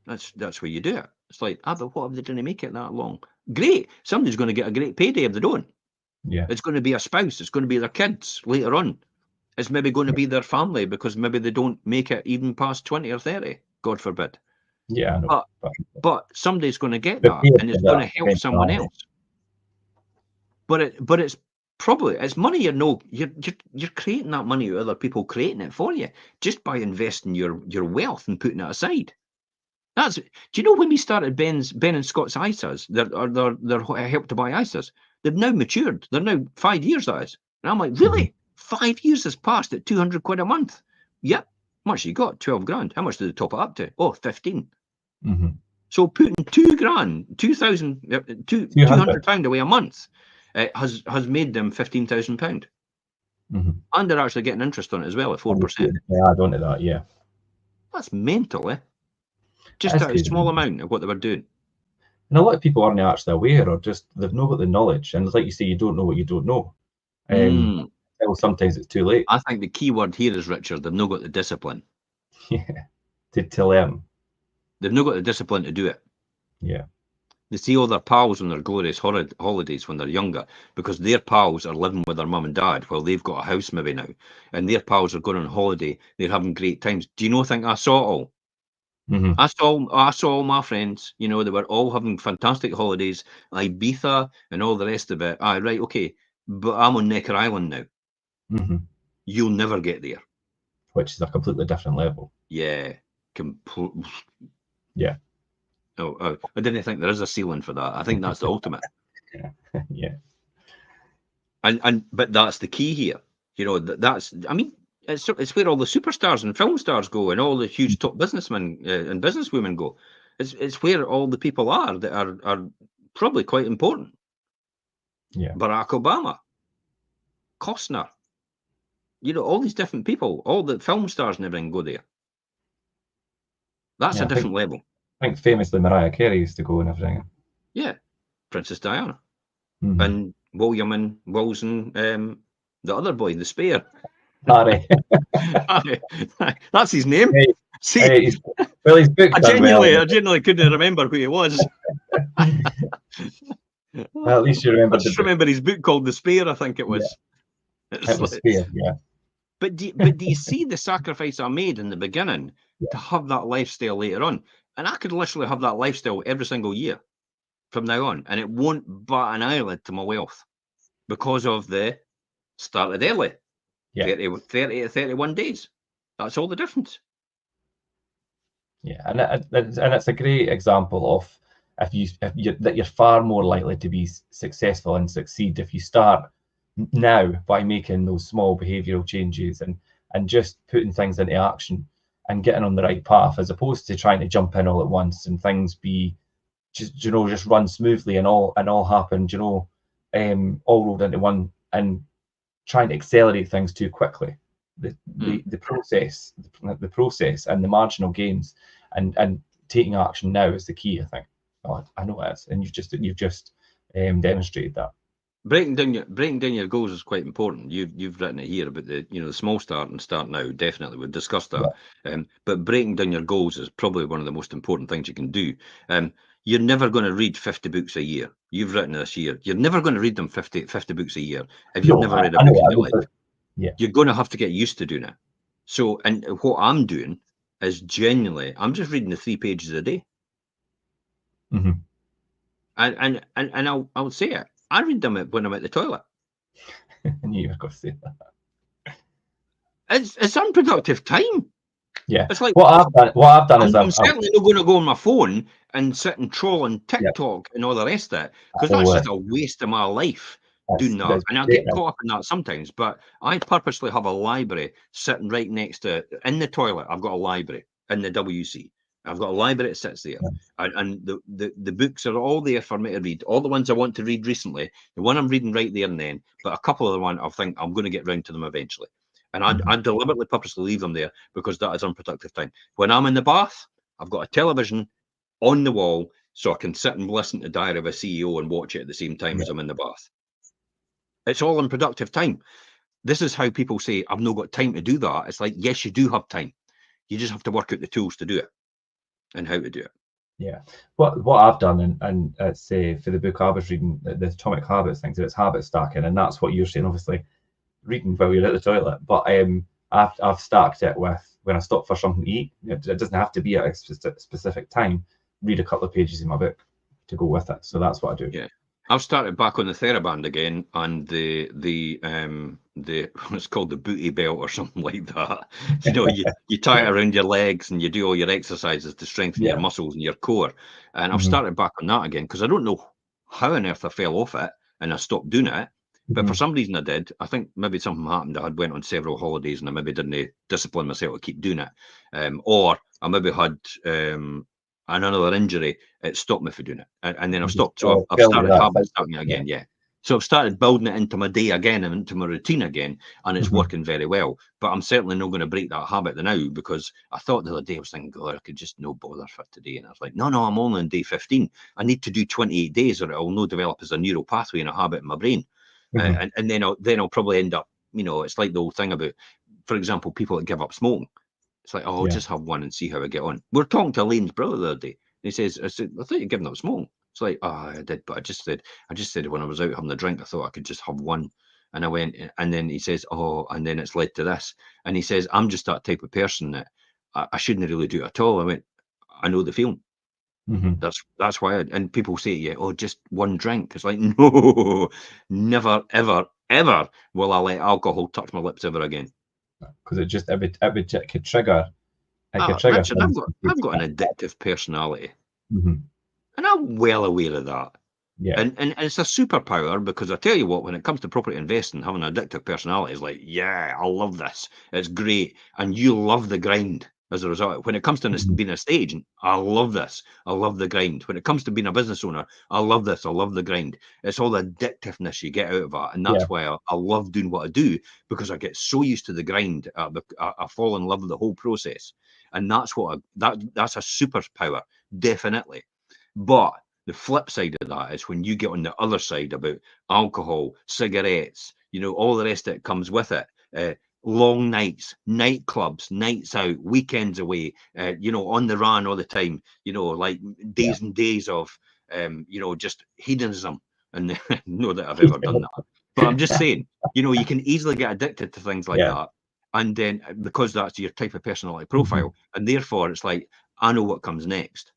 that's where you do it. It's like, but what if they didn't make it that long? Great, somebody's going to get a great payday if they don't. Yeah, it's going to be a spouse. It's going to be their kids later on. It's maybe going to be their family because maybe they don't make it even past 20 or 30. God forbid. Yeah, I know. But somebody's going to get that, and it's going to help someone else. But it's probably money. You're creating that money with other people creating it for you just by investing your wealth and putting it aside. Do you know when we started Ben and Scott's ISAs? They're Help to Buy ISAs. They've now matured. They're now 5 years, that is. And I'm like, really? 5 years has passed at 200 quid a month. Yep. How much you got? 12 grand. How much did they top it up to? Oh, 15. So putting 2 grand, 200 pound away a month has made them £15,000. And they're actually getting interest on it as well at 4%. Yeah, I don't know that. Yeah, that's mental, eh? Just a small amount of what they were doing. And a lot of people aren't actually aware, or just they've not got the knowledge. And like you say, you don't know what you don't know. Sometimes it's too late. I think the key word here is, Richard, they've not got the discipline. Yeah, to learn. They've not got the discipline to do it. Yeah. They see all their pals on their glorious holidays when they're younger, because their pals are living with their mum and dad while they've got a house maybe now, and their pals are going on holiday. They're having great times. Do you know? Think I saw it all. I saw all my friends. You know, they were all having fantastic holidays, Ibiza and all the rest of it. Right, okay, but I'm on Necker Island now. You'll never get there. Which is a completely different level. Yeah, yeah. Oh, I didn't think there is a ceiling for that. I think that's the ultimate. Yeah. But that's the key here. You know, that's. I mean, it's where all the superstars and film stars go, and all the huge top businessmen and businesswomen go. It's where all the people are that are probably quite important. Yeah. Barack Obama, Costner. You know, all these different people, all the film stars and everything go there. That's a different level. I think famously Mariah Carey used to go and everything. Yeah, Princess Diana, and William and Wilson, the other boy, the spare. Harry. That's his name. Hey, see, he's booked. I genuinely couldn't remember who he was. Well, at least you remember. I just remember his book called The Spare, I think it was. Yeah. It was Spare, yeah. But do you see the sacrifice I made in the beginning to have that lifestyle later on? And I could literally have that lifestyle every single year from now on, and it won't bat an eyelid to my wealth because of the started early. Yeah. 30 to 31 days. That's all the difference. Yeah, and it's a great example of that you're far more likely to be successful and succeed if you start now by making those small behavioural changes and just putting things into action and getting on the right path, as opposed to trying to jump in all at once and things be just run smoothly and all happen, all rolled into one, and trying to accelerate things too quickly. The process and the marginal gains and taking action now is the key, I think. I know it is, and you've just demonstrated that. Breaking down your goals is quite important. You've written it here about the small start and start now. Definitely, we've discussed that. Yeah. But breaking down your goals is probably one of the most important things you can do. You're never going to read 50 books a year. You've written this year. You're never going to read them 50 books a year if you've never read a book in your life. Yeah. You're going to have to get used to doing it. So, and what I'm doing is genuinely, I'm just reading the 3 pages a day. And I'll say it. I read them when I'm at the toilet. I knew you were going to say that. It's unproductive time. Yeah. It's like what I've done is I'm certainly not going to go on my phone and sit and troll on TikTok and all the rest of it, because that's just a waste of my life doing that. And I get caught up in that sometimes, but I purposely have a library sitting right next to in the toilet. I've got a library in the WC. I've got a library that sits there, and the books are all there for me to read. All the ones I want to read recently, the one I'm reading right there and then, but a couple of the ones I think I'm going to get round to them eventually. And I deliberately, purposely leave them there because that is unproductive time. When I'm in the bath, I've got a television on the wall so I can sit and listen to Diary of a CEO and watch it at the same time as I'm in the bath. It's all unproductive time. This is how people say, I've not got time to do that. It's like, yes, you do have time. You just have to work out the tools to do it and how to do it. Yeah. What I've done, and it's for the book I was reading, the Atomic Habits things, it's habit stacking, and that's what you're saying, obviously, reading while you're at the toilet. But I've stacked it with when I stop for something to eat. It doesn't have to be at a specific time. Read a couple of pages in my book to go with it. So that's what I do. Yeah. I've started back on the TheraBand again, and the it's called the booty belt or something like that. You know, you tie it around your legs and you do all your exercises to strengthen your muscles and your core. And I've started back on that again because I don't know how on earth I fell off it and I stopped doing it. But for some reason I did. I think maybe something happened. I had went on several holidays and I maybe didn't discipline myself to keep doing it. Or I maybe had another injury. It stopped me from doing it. And then I've stopped. So I've started starting it again. Yeah. So I've started building it into my day again and into my routine again. And it's working very well. But I'm certainly not going to break that habit now because I thought the other day I was thinking, God, I could just no bother for today. And I was like, no, I'm only on day 15. I need to do 28 days or it'll no develop as a neural pathway and a habit in my brain. And then I'll probably end up, you know, it's like the whole thing about, for example, people that give up smoking. It's like, I'll just have one and see how I get on. We're talking to Elaine's brother the other day. And he says, I thought you'd given up smoking. It's like, I did, but I just said when I was out having a drink, I thought I could just have one. And I went, and then he says, and then it's led to this. And he says, I'm just that type of person that I shouldn't really do it at all. I went, I know the feeling. That's why. And people say, just one drink. It's like, no, never, ever, ever will I let alcohol touch my lips ever again. Because it could trigger. Richard, I've got an addictive personality, and I'm well aware of that. Yeah, and it's a superpower because I tell you what, when it comes to property investing, having an addictive personality is like, I love this. It's great, and you love the grind. As a result, when it comes to being a estate agent, I love this. I love the grind. When it comes to being a business owner, I love this. I love the grind. It's all the addictiveness you get out of it. And that's why I love doing what I do, because I get so used to the grind. I fall in love with the whole process. And that's that's a superpower, definitely. But the flip side of that is when you get on the other side about alcohol, cigarettes, all the rest that comes with it. Long nights, nightclubs, nights out, weekends away, on the run all the time, like days and days of, just hedonism. And not that I've ever done that, but I'm just saying, you can easily get addicted to things like that. And then because that's your type of personality profile, and therefore it's like, I know what comes next,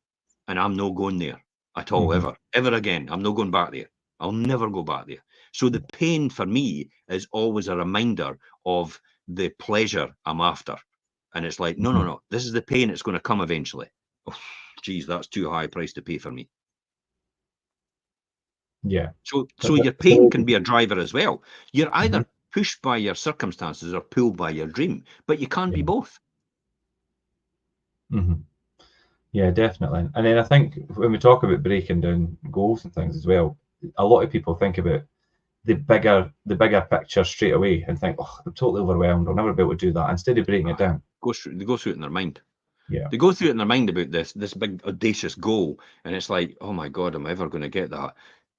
and I'm not going there at all, ever again. I'm not going back there. I'll never go back there. So the pain for me is always a reminder of the pleasure I'm after. And it's like, no, this is the pain that's going to come eventually. Oh, geez, that's too high a price to pay for me. Yeah. So your pain can be a driver as well. You're either pushed by your circumstances or pulled by your dream, but you can't be both. Yeah, definitely. And then I think when we talk about breaking down goals and things as well, a lot of people think about the bigger picture straight away and think, I'm totally overwhelmed. I'll never be able to do that. Instead of breaking it down. They go through it in their mind. Yeah. They go through it in their mind about this big audacious goal. And it's like, oh my God, am I ever going to get that?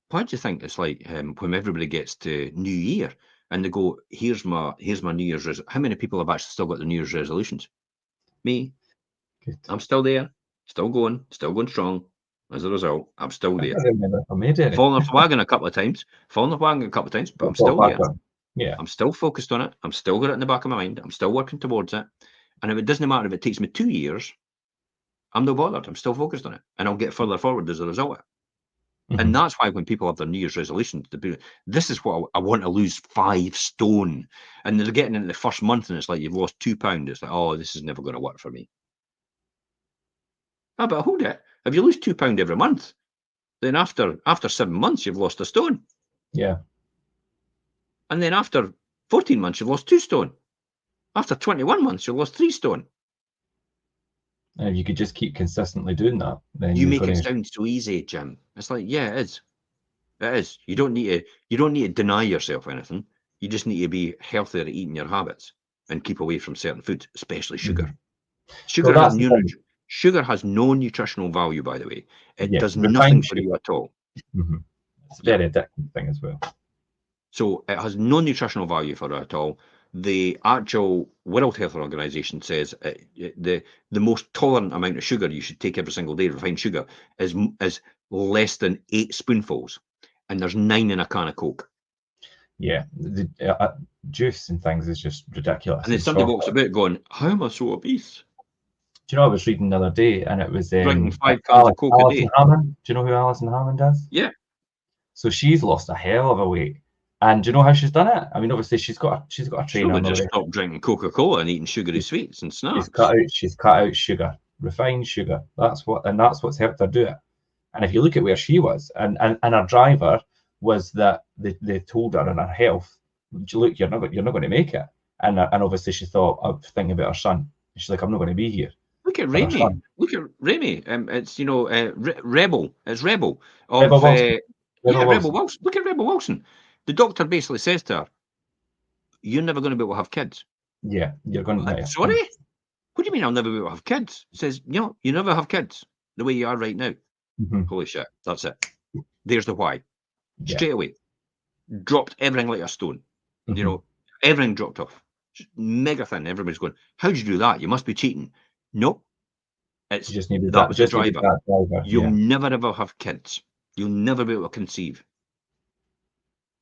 Why do you think it's like when everybody gets to New Year and they go, here's my New Year's resolution. How many people have actually still got the New Year's resolutions? Me. Good. I'm still there, still going strong. As a result, I'm still there. Falling off the wagon a couple of times, but I'm still there. Yeah. I'm still focused on it. I'm still got it in the back of my mind. I'm still working towards it. And if it doesn't matter if it takes me 2 years, I'm not bothered. I'm still focused on it. And I'll get further forward as a result of it. And that's why when people have their New Year's resolutions, this is what I want to lose 5 stone. And they're getting into the first month and it's like, you've lost £2. It's like, oh, this is never going to work for me. But hold it. If you lose £2 every month, then after 7 months, you've lost a stone. Yeah. And then after 14 months, you've lost 2 stone. After 21 months, you've lost 3 stone. And if you could just keep consistently doing that, then you make it sound so easy, Jim. It's like, yeah, it is. It is. You don't need to deny yourself anything. You just need to be healthier at eating your habits and keep away from certain foods, especially sugar. Sugar has no nutritional value, by the way. It does nothing for you at all. It's a very addictive thing as well. So it has no nutritional value for it at all. The actual World Health Organization says the most tolerant amount of sugar you should take every single day, refined sugar, is less than 8 spoonfuls. And there's 9 in a can of Coke. Yeah, the juice and things is just ridiculous. And then somebody walks about going, how am I so obese? Do you know, I was reading the other day and it was drinking 5 cans of Coke a day. Hammond. Do you know who Alison Hammond is? Yeah. So she's lost a hell of a weight And do you know how she's done it? I mean, obviously she's got a trainer. Surely just stop drinking Coca-Cola and eating sugary sweets and snacks. She's cut out sugar, refined sugar. That's what's helped her do it. And if you look at where she was, and her driver was that they told her in her health, look, you're not going to make it. And obviously she thought, I'm thinking about her son. She's like, I'm not going to be here. Look at Remy. Look at Remy. It's Rebel. It's Rebel. Rebel Wilson. Rebel Wilson. Look at Rebel Wilson. The doctor basically says to her, "You're never going to be able to have kids." Yeah, you're going to. Sorry? What do you mean I'll never be able to have kids? It says, you never have kids the way you are right now. Mm-hmm. Holy shit. That's it. There's the why. Yeah. Straight away. Dropped everything like a stone. Mm-hmm. Everything dropped off. Mega thin. Everybody's going, how'd you do that? You must be cheating. Nope. It's just needed that was the driver. You'll yeah. never ever have kids. You'll never be able to conceive.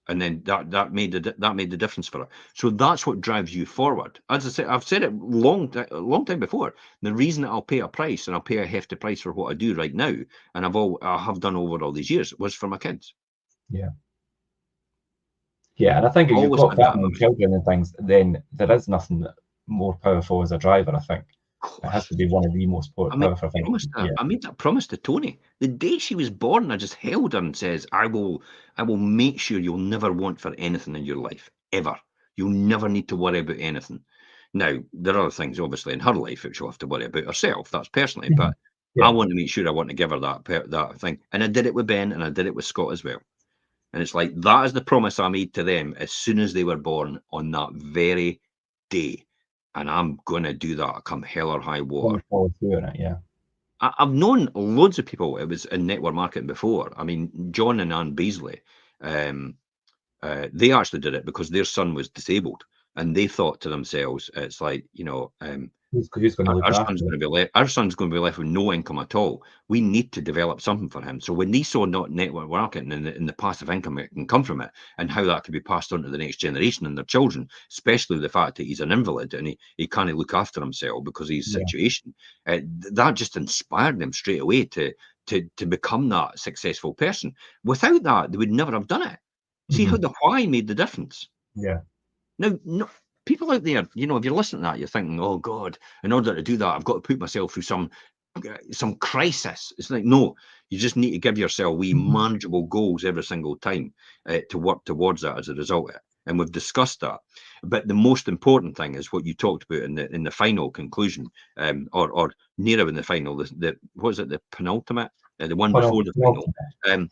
And then that made the difference for her. So that's what drives you forward. As I said, I've said it a long time before. The reason that I'll pay a price, and I'll pay a hefty price for what I do right now, and I have done over all these years, was for my kids. Yeah. Yeah, and I think if you've got family and children and things, then there is nothing more powerful as a driver, I think. It has to be one of the most powerful things. I made that promise to Tony. The day she was born, I just held her and says, I will make sure you'll never want for anything in your life, ever. You'll never need to worry about anything. Now, there are other things, obviously, in her life that she'll have to worry about herself. That's personally, but I want to make sure I want to give her that thing. And I did it with Ben, and I did it with Scott as well. And it's like, that is the promise I made to them as soon as they were born on that very day. And I'm going to do that come hell or high water. Yeah. I've known loads of people. It was in network marketing before. I mean, John and Ann Beasley, they actually did it because their son was disabled. And they thought to themselves, it's like, who's going to look our son's going to be left with no income at all. We need to develop something for him. So when they saw not network marketing and the passive income that can come from it, and how that could be passed on to the next generation and their children, especially the fact that he's an invalid and he can't look after himself because of his situation, that just inspired them straight away to become that successful person. Without that, they would never have done it. See how the why made the difference. Yeah. Now, people out there, if you're listening to that, you're thinking, oh God, in order to do that, I've got to put myself through some crisis. It's like, no, you just need to give yourself wee manageable goals every single time to work towards that as a result of it. And we've discussed that. But the most important thing is what you talked about in the final conclusion, or nearer in the final, what was it, the penultimate, the one before the final,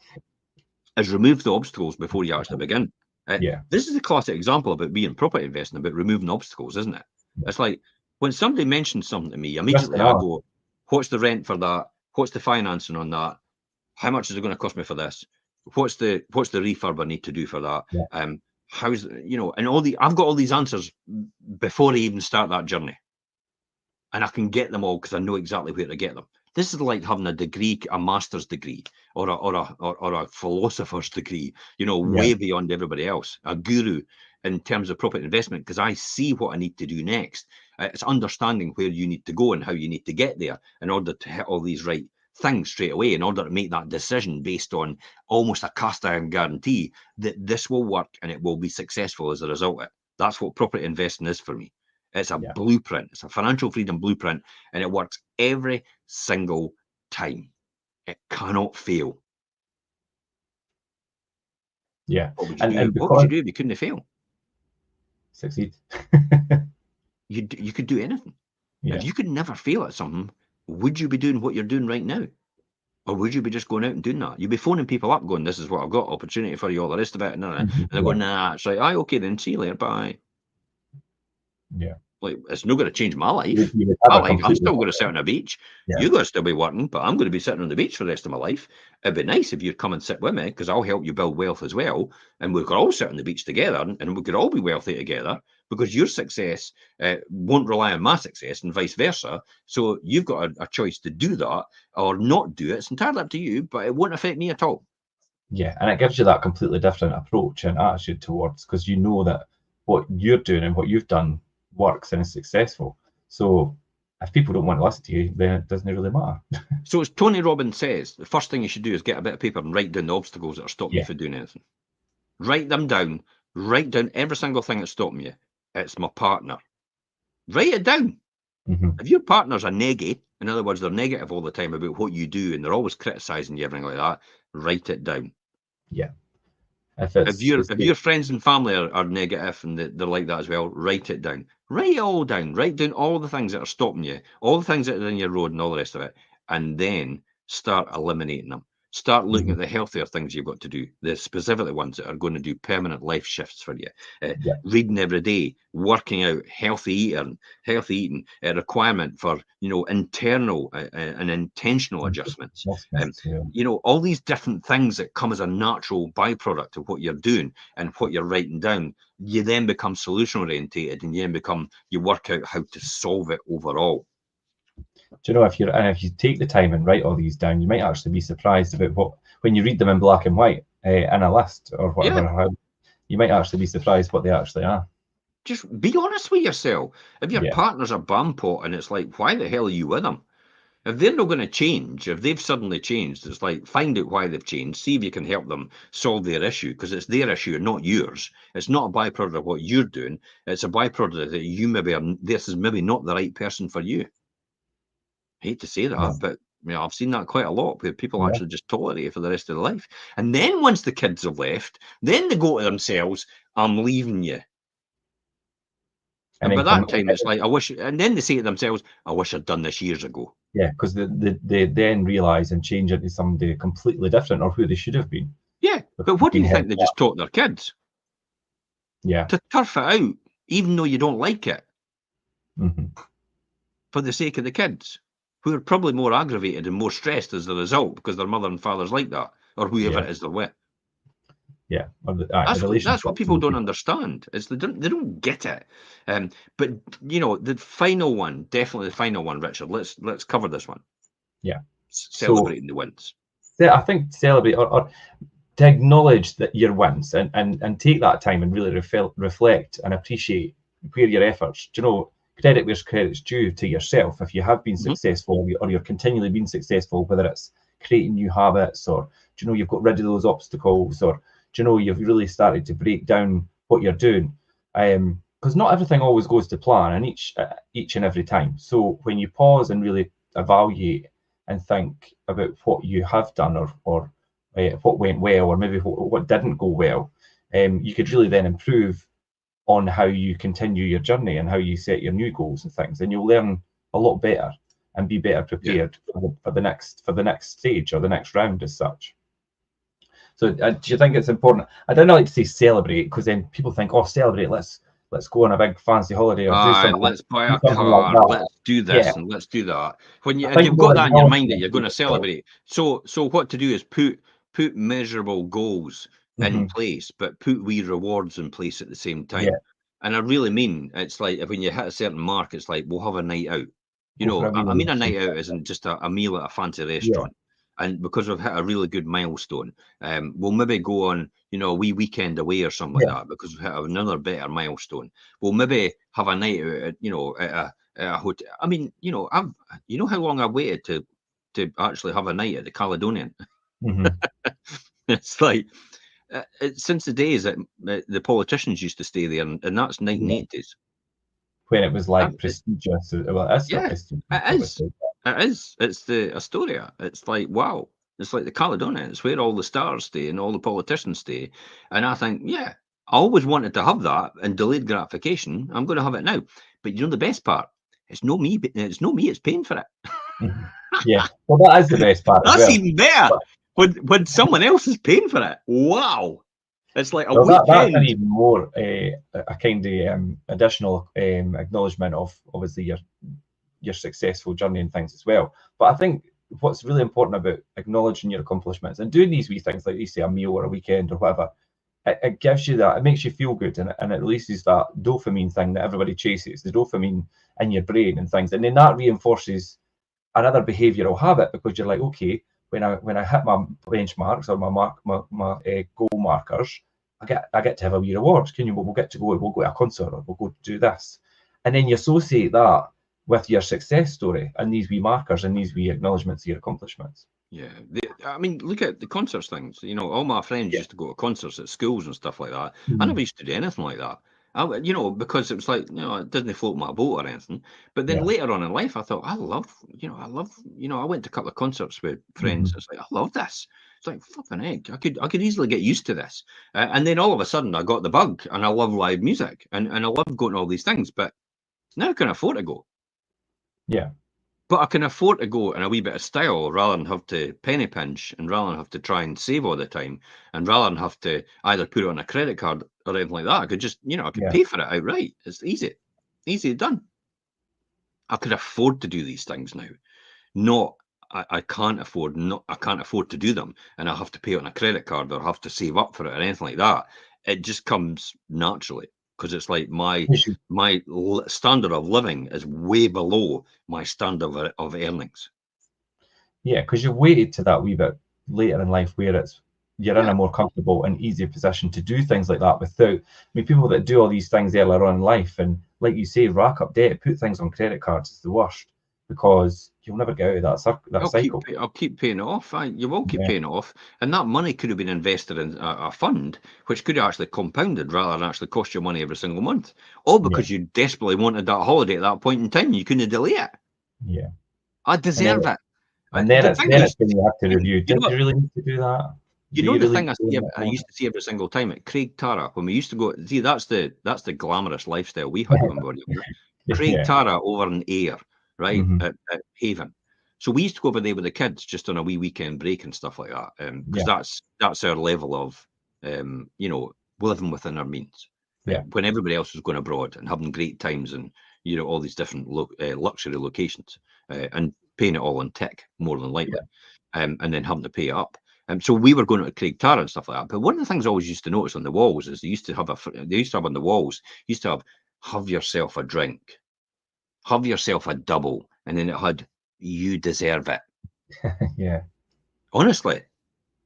is remove the obstacles before you actually begin. This is a classic example about being property investing, about removing obstacles, isn't it? It's like when somebody mentions something to me, immediately I go, what's the rent for that? What's the financing on that? How much is it going to cost me for this? What's the refurb I need to do for that? How's and I've got all these answers before I even start that journey, and I can get them all because I know exactly where to get them. This is like having a degree, a master's degree, or a philosopher's degree, way beyond everybody else, a guru in terms of property investment, because I see what I need to do next. It's understanding where you need to go and how you need to get there in order to hit all these right things straight away, in order to make that decision based on almost a cast iron guarantee that this will work and it will be successful as a result of it. That's what property investing is for me. It's a blueprint. It's a financial freedom blueprint, and it works every single time. It cannot fail. Yeah. What would you do if you couldn't fail? Succeed. You could do anything. Yeah. If you could never fail at something, would you be doing what you're doing right now? Or would you be just going out and doing that? You'd be phoning people up going, this is what I've got, opportunity for you, all the rest of it. And they're going, nah, it's like, aye, okay then, see you later, bye. Yeah. Like, it's not going to change my life. I'm still going to sit on a beach. You're going to still be working, but I'm going to be sitting on the beach for the rest of my life. It'd be nice if you'd come and sit with me, because I'll help you build wealth as well. And we could all sit on the beach together, and we could all be wealthy together, because your success won't rely on my success and vice versa. So you've got a choice to do that or not do it. It's entirely up to you, but it won't affect me at all. Yeah, and it gives you that completely different approach and attitude towards, because you know that what you're doing and what you've done works and is successful. So if people don't want to listen to you, then it doesn't really matter. So as Tony Robbins says, the first thing you should do is get a bit of paper and write down the obstacles that are stopping you from doing anything. Write them down. Write down every single thing that's stopping you. It's my partner. Write it down. If your partner's a neggy, in other words, they're negative all the time about what you do and they're always criticising you, everything like that, write it down. Yeah. If your friends and family are negative and they're like that as well, write it down. Write it all down. Write down all the things that are stopping you, all the things that are in your road and all the rest of it, and then start eliminating them. Start looking at the healthier things you've got to do, the specifically ones that are going to do permanent life shifts for you. Reading every day, working out, healthy eating, a requirement for internal and intentional adjustments. All these different things that come as a natural byproduct of what you're doing and what you're writing down. You then become solution orientated, and you work out how to solve it overall. Do you know, if you take the time and write all these down, you might actually be surprised about when you read them in black and white in a list or whatever. You might actually be surprised what they actually are. Just be honest with yourself. If your partner's a bampot and it's like, why the hell are you with them? If they're not going to change, if they've suddenly changed, it's like, find out why they've changed, see if you can help them solve their issue, because it's their issue and not yours. It's not a byproduct of what you're doing. It's a byproduct that you this is maybe not the right person for you. I hate to say that, but I've seen that quite a lot where people actually just tolerate it for the rest of their life. And then once the kids have left, then they go to themselves, I'm leaving you. And by that time, it's like, I wish, and then they say to themselves, I wish I'd done this years ago. Yeah, because they then realise and change into somebody completely different or who they should have been. Yeah, but what do you think they just taught their kids? Yeah. To turf it out, even though you don't like it, for the sake of the kids, who are probably more aggravated and more stressed as a result because their mother and father's like that, or whoever it is they're with. Yeah, that's what people don't understand. Is they don't get it. But the final one, definitely the final one, Richard. Let's cover this one. Yeah, celebrating the wins. I think celebrate or to acknowledge that your wins and take that time and really reflect and appreciate where your efforts. Credit where credit's due to yourself. If you have been successful or you're continually being successful, whether it's creating new habits or you've got rid of those obstacles or you've really started to break down what you're doing, because not everything always goes to plan, and each and every time. So when you pause and really evaluate and think about what you have done or what went well or maybe what didn't go well, you could really then improve on how you continue your journey and how you set your new goals and things, and you'll learn a lot better and be better prepared for the next stage or the next round as such. So do you think it's important? I don't like to say celebrate, because then people think, oh, celebrate, let's go on a big fancy holiday or do something. Let's buy a car, let's do this and let's do that. When you've got that in your mind that you're going to celebrate. So what to do is put measurable goals in place, but put wee rewards in place at the same time. And I really mean, it's like when you hit a certain mark, it's like, we'll have a night out. I mean, a night out isn't just a meal at a fancy restaurant. And because we've hit a really good milestone, we'll maybe go on, a wee weekend away or something like that, because we've hit another better milestone. We'll maybe have a night out at a hotel. I mean, how long I waited to actually have a night at the Caledonian. It's like since the days that the politicians used to stay there, and that's 1980s. When it was like prestigious. Well, it is. It is. It's the Astoria. It's like, wow. It's like the Caledonia. It's where all the stars stay and all the politicians stay. And I think, I always wanted to have that and delayed gratification. I'm going to have it now. But the best part? It's no me. It's no me. It's paying for it. Yeah. Well, that is the best part. That's even better. When someone else is paying for it. Wow. It's like a weekend. That's an even more a kind of additional acknowledgement of obviously your successful journey and things as well. But I think what's really important about acknowledging your accomplishments and doing these wee things, like you say, a meal or a weekend or whatever, it gives you that, it makes you feel good, and it releases that dopamine thing that everybody chases, the dopamine in your brain and things, and then that reinforces another behavioural habit, because you're like, okay, when I hit my benchmarks or my goal markers, I get to have a wee reward. We'll get to go. We'll go to a concert or we'll go do this, and then you associate that with your success story and these wee markers and these wee acknowledgements of your accomplishments. Yeah, I mean, look at the concerts things. You know, all my friends Yeah. used to go to concerts at schools and stuff like that. I Mhm. never used to do anything like that. You know, because it was like, you know, it didn't float my boat or anything. But then Yeah. later on in life, I thought, I went to a couple of concerts with friends. Mhm. It's like, I love this. It's like, flipping heck, I could easily get used to this. And then all of a sudden, I got the bug, and I love live music, and I love going to all these things. But now I can afford to go. Yeah. But I can afford to go in a wee bit of style rather than have to penny pinch, and rather than have to try and save all the time, and rather than have to either put it on a credit card or anything like that. I could just, I could Yeah. pay for it outright. It's easy done. I could afford to do these things now. Not I can't afford to do them, and I have to pay it on a credit card or have to save up for it or anything like that. It just comes naturally, because it's like my standard of living is way below my standard of earnings. Yeah, because you've waited to that wee bit later in life where you're in a Yeah. more comfortable and easier position to do things like that without. I mean, people that do all these things earlier on in life and, like you say, rack up debt, put things on credit cards is the worst, because you'll never get out of that cycle. I'll keep paying it off. You will keep Yeah, paying it off, and that money could have been invested in a fund, which could have actually compounded rather than actually cost you money every single month. All yeah, because you desperately wanted that holiday at that point in time. You couldn't delay it. yeah. I And then, deserve it. and then The it's thing I then it's used to when you have to see, review. Did you really need to do that? Do you the really thing need to do I that? used to see every single time at Craig Tara when we used to go. See, that's the glamorous lifestyle we had when we were younger. Craig Yeah. Tara over in Ayr, right, Hmm. at Haven. So we used to go over there with the kids just on a wee weekend break and stuff like that, because Yeah. that's our level of, living within our means. Yeah. When everybody else was going abroad and having great times, and all these different luxury locations, and paying it all on tick more than likely, and then having to pay it up. So we were going to Craig Tara and stuff like that. But one of the things I always used to notice on the walls is they used to have on the walls, have yourself a drink, have yourself a double, and then it had, you deserve it. Yeah. Honestly,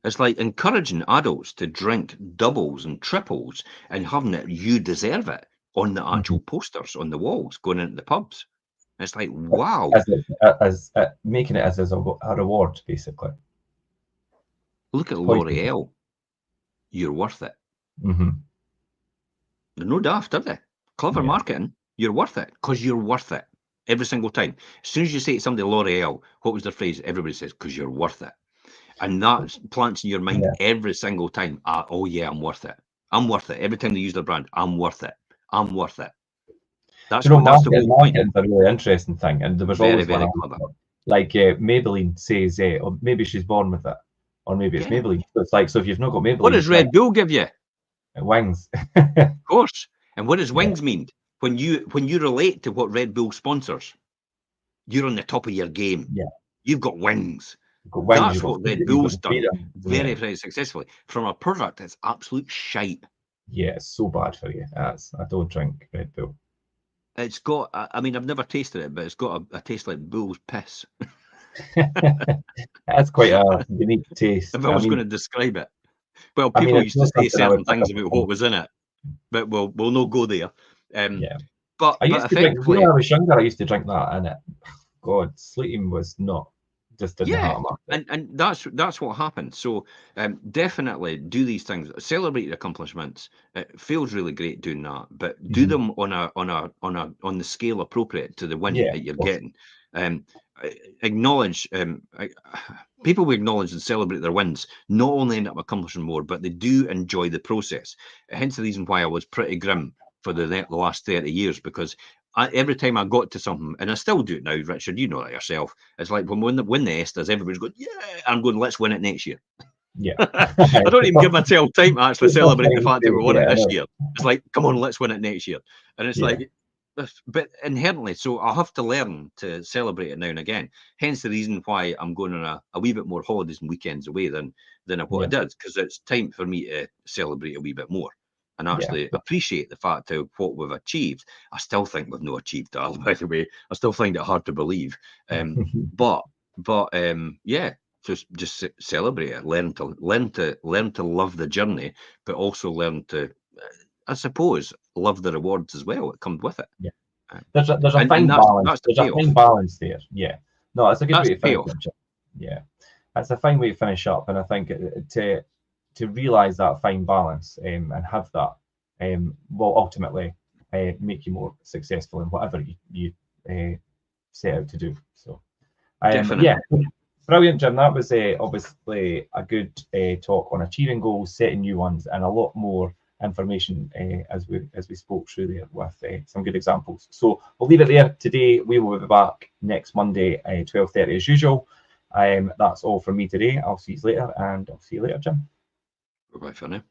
it's like encouraging adults to drink doubles and triples and having it, you deserve it, on the Mhm. actual posters on the walls going into the pubs. It's like, wow, As making it as a reward, basically. look at Poison. L'Oreal. You're worth it. Hmm. They're no daft, are they? Clever Yeah. marketing. You're worth it, because you're worth it every single time. As soon as you say to somebody L'Oreal, what was their phrase? Everybody says, because you're worth it. And that plants in your mind Yeah. every single time. Oh yeah, I'm worth it. I'm worth it. Every time they use their brand, I'm worth it. I'm worth it. That's that's the whole point. Marketing's a really interesting thing, and there was Very, always one very answer. clever. Like Maybelline says, or maybe she's born with it, or maybe it's Yeah. Maybelline. So it's like, so if you've not got Maybelline, What does Red Bull give you? Wings. Of course. And what does Yeah. wings mean? When you relate to what Red Bull sponsors, you're on the top of your game. Yeah. You've got wings. You've got wings. That's You've got what Red freedom, you've got Bull's done freedom. very, Yeah. very successfully from a product that's absolute shite. Yeah, it's so bad for you. I don't drink Red Bull. It's got, I mean, I've never tasted it, but it's got a taste like bull's piss. That's quite a unique taste. If I was going to describe it. Well, I mean, people it's used to not say something I would certain pick things up about on. what was in it, but we'll not go there. Yeah. But I used to drink, effectively, when I was younger, I used to drink that, and God, sleeping was not, just didn't yeah, have it. and that's what happened. So definitely do these things, celebrate your accomplishments. It feels really great doing that, but do them on the scale appropriate to the win Yeah, that you're of course. getting. Acknowledge people who acknowledge and celebrate their wins not only end up accomplishing more, but they do enjoy the process. Hence the reason why I was pretty grim for the last 30 years, because every time I got to something, and I still do it now, Richard, you know that yourself, it's like when we win the Estes, everybody's going, yeah, I'm going, let's win it next year. Yeah. I don't even give myself time to actually celebrate the fact that we won it this Yeah, year. It's like, come on, let's win it next year. And it's Yeah. like, but inherently, so I'll have to learn to celebrate it now and again. Hence the reason why I'm going on a wee bit more holidays and weekends away than what I did, because it's time for me to celebrate a wee bit more and actually appreciate the fact of what we've achieved. I still think we've not achieved that, by the way. I still find it hard to believe. But yeah, just celebrate it. Learn to love the journey, but also learn to, I suppose, love the rewards as well that come with it. Yeah. There's a fine and that's balance. the There's a payoff. fine balance there. Yeah. No, it's a good That's way the to finish payoff. it. Yeah. it's a fine way to finish up, and I think to realise that fine balance and have that will ultimately make you more successful in whatever you set out to do. So, yeah, brilliant, Jim. That was obviously a good talk on achieving goals, setting new ones, and a lot more information as we spoke through there with some good examples. So we'll leave it there today. We will be back next Monday, 12:30 as usual. That's all from me today. I'll see you later, and I'll see you later, Jim. Bye for now.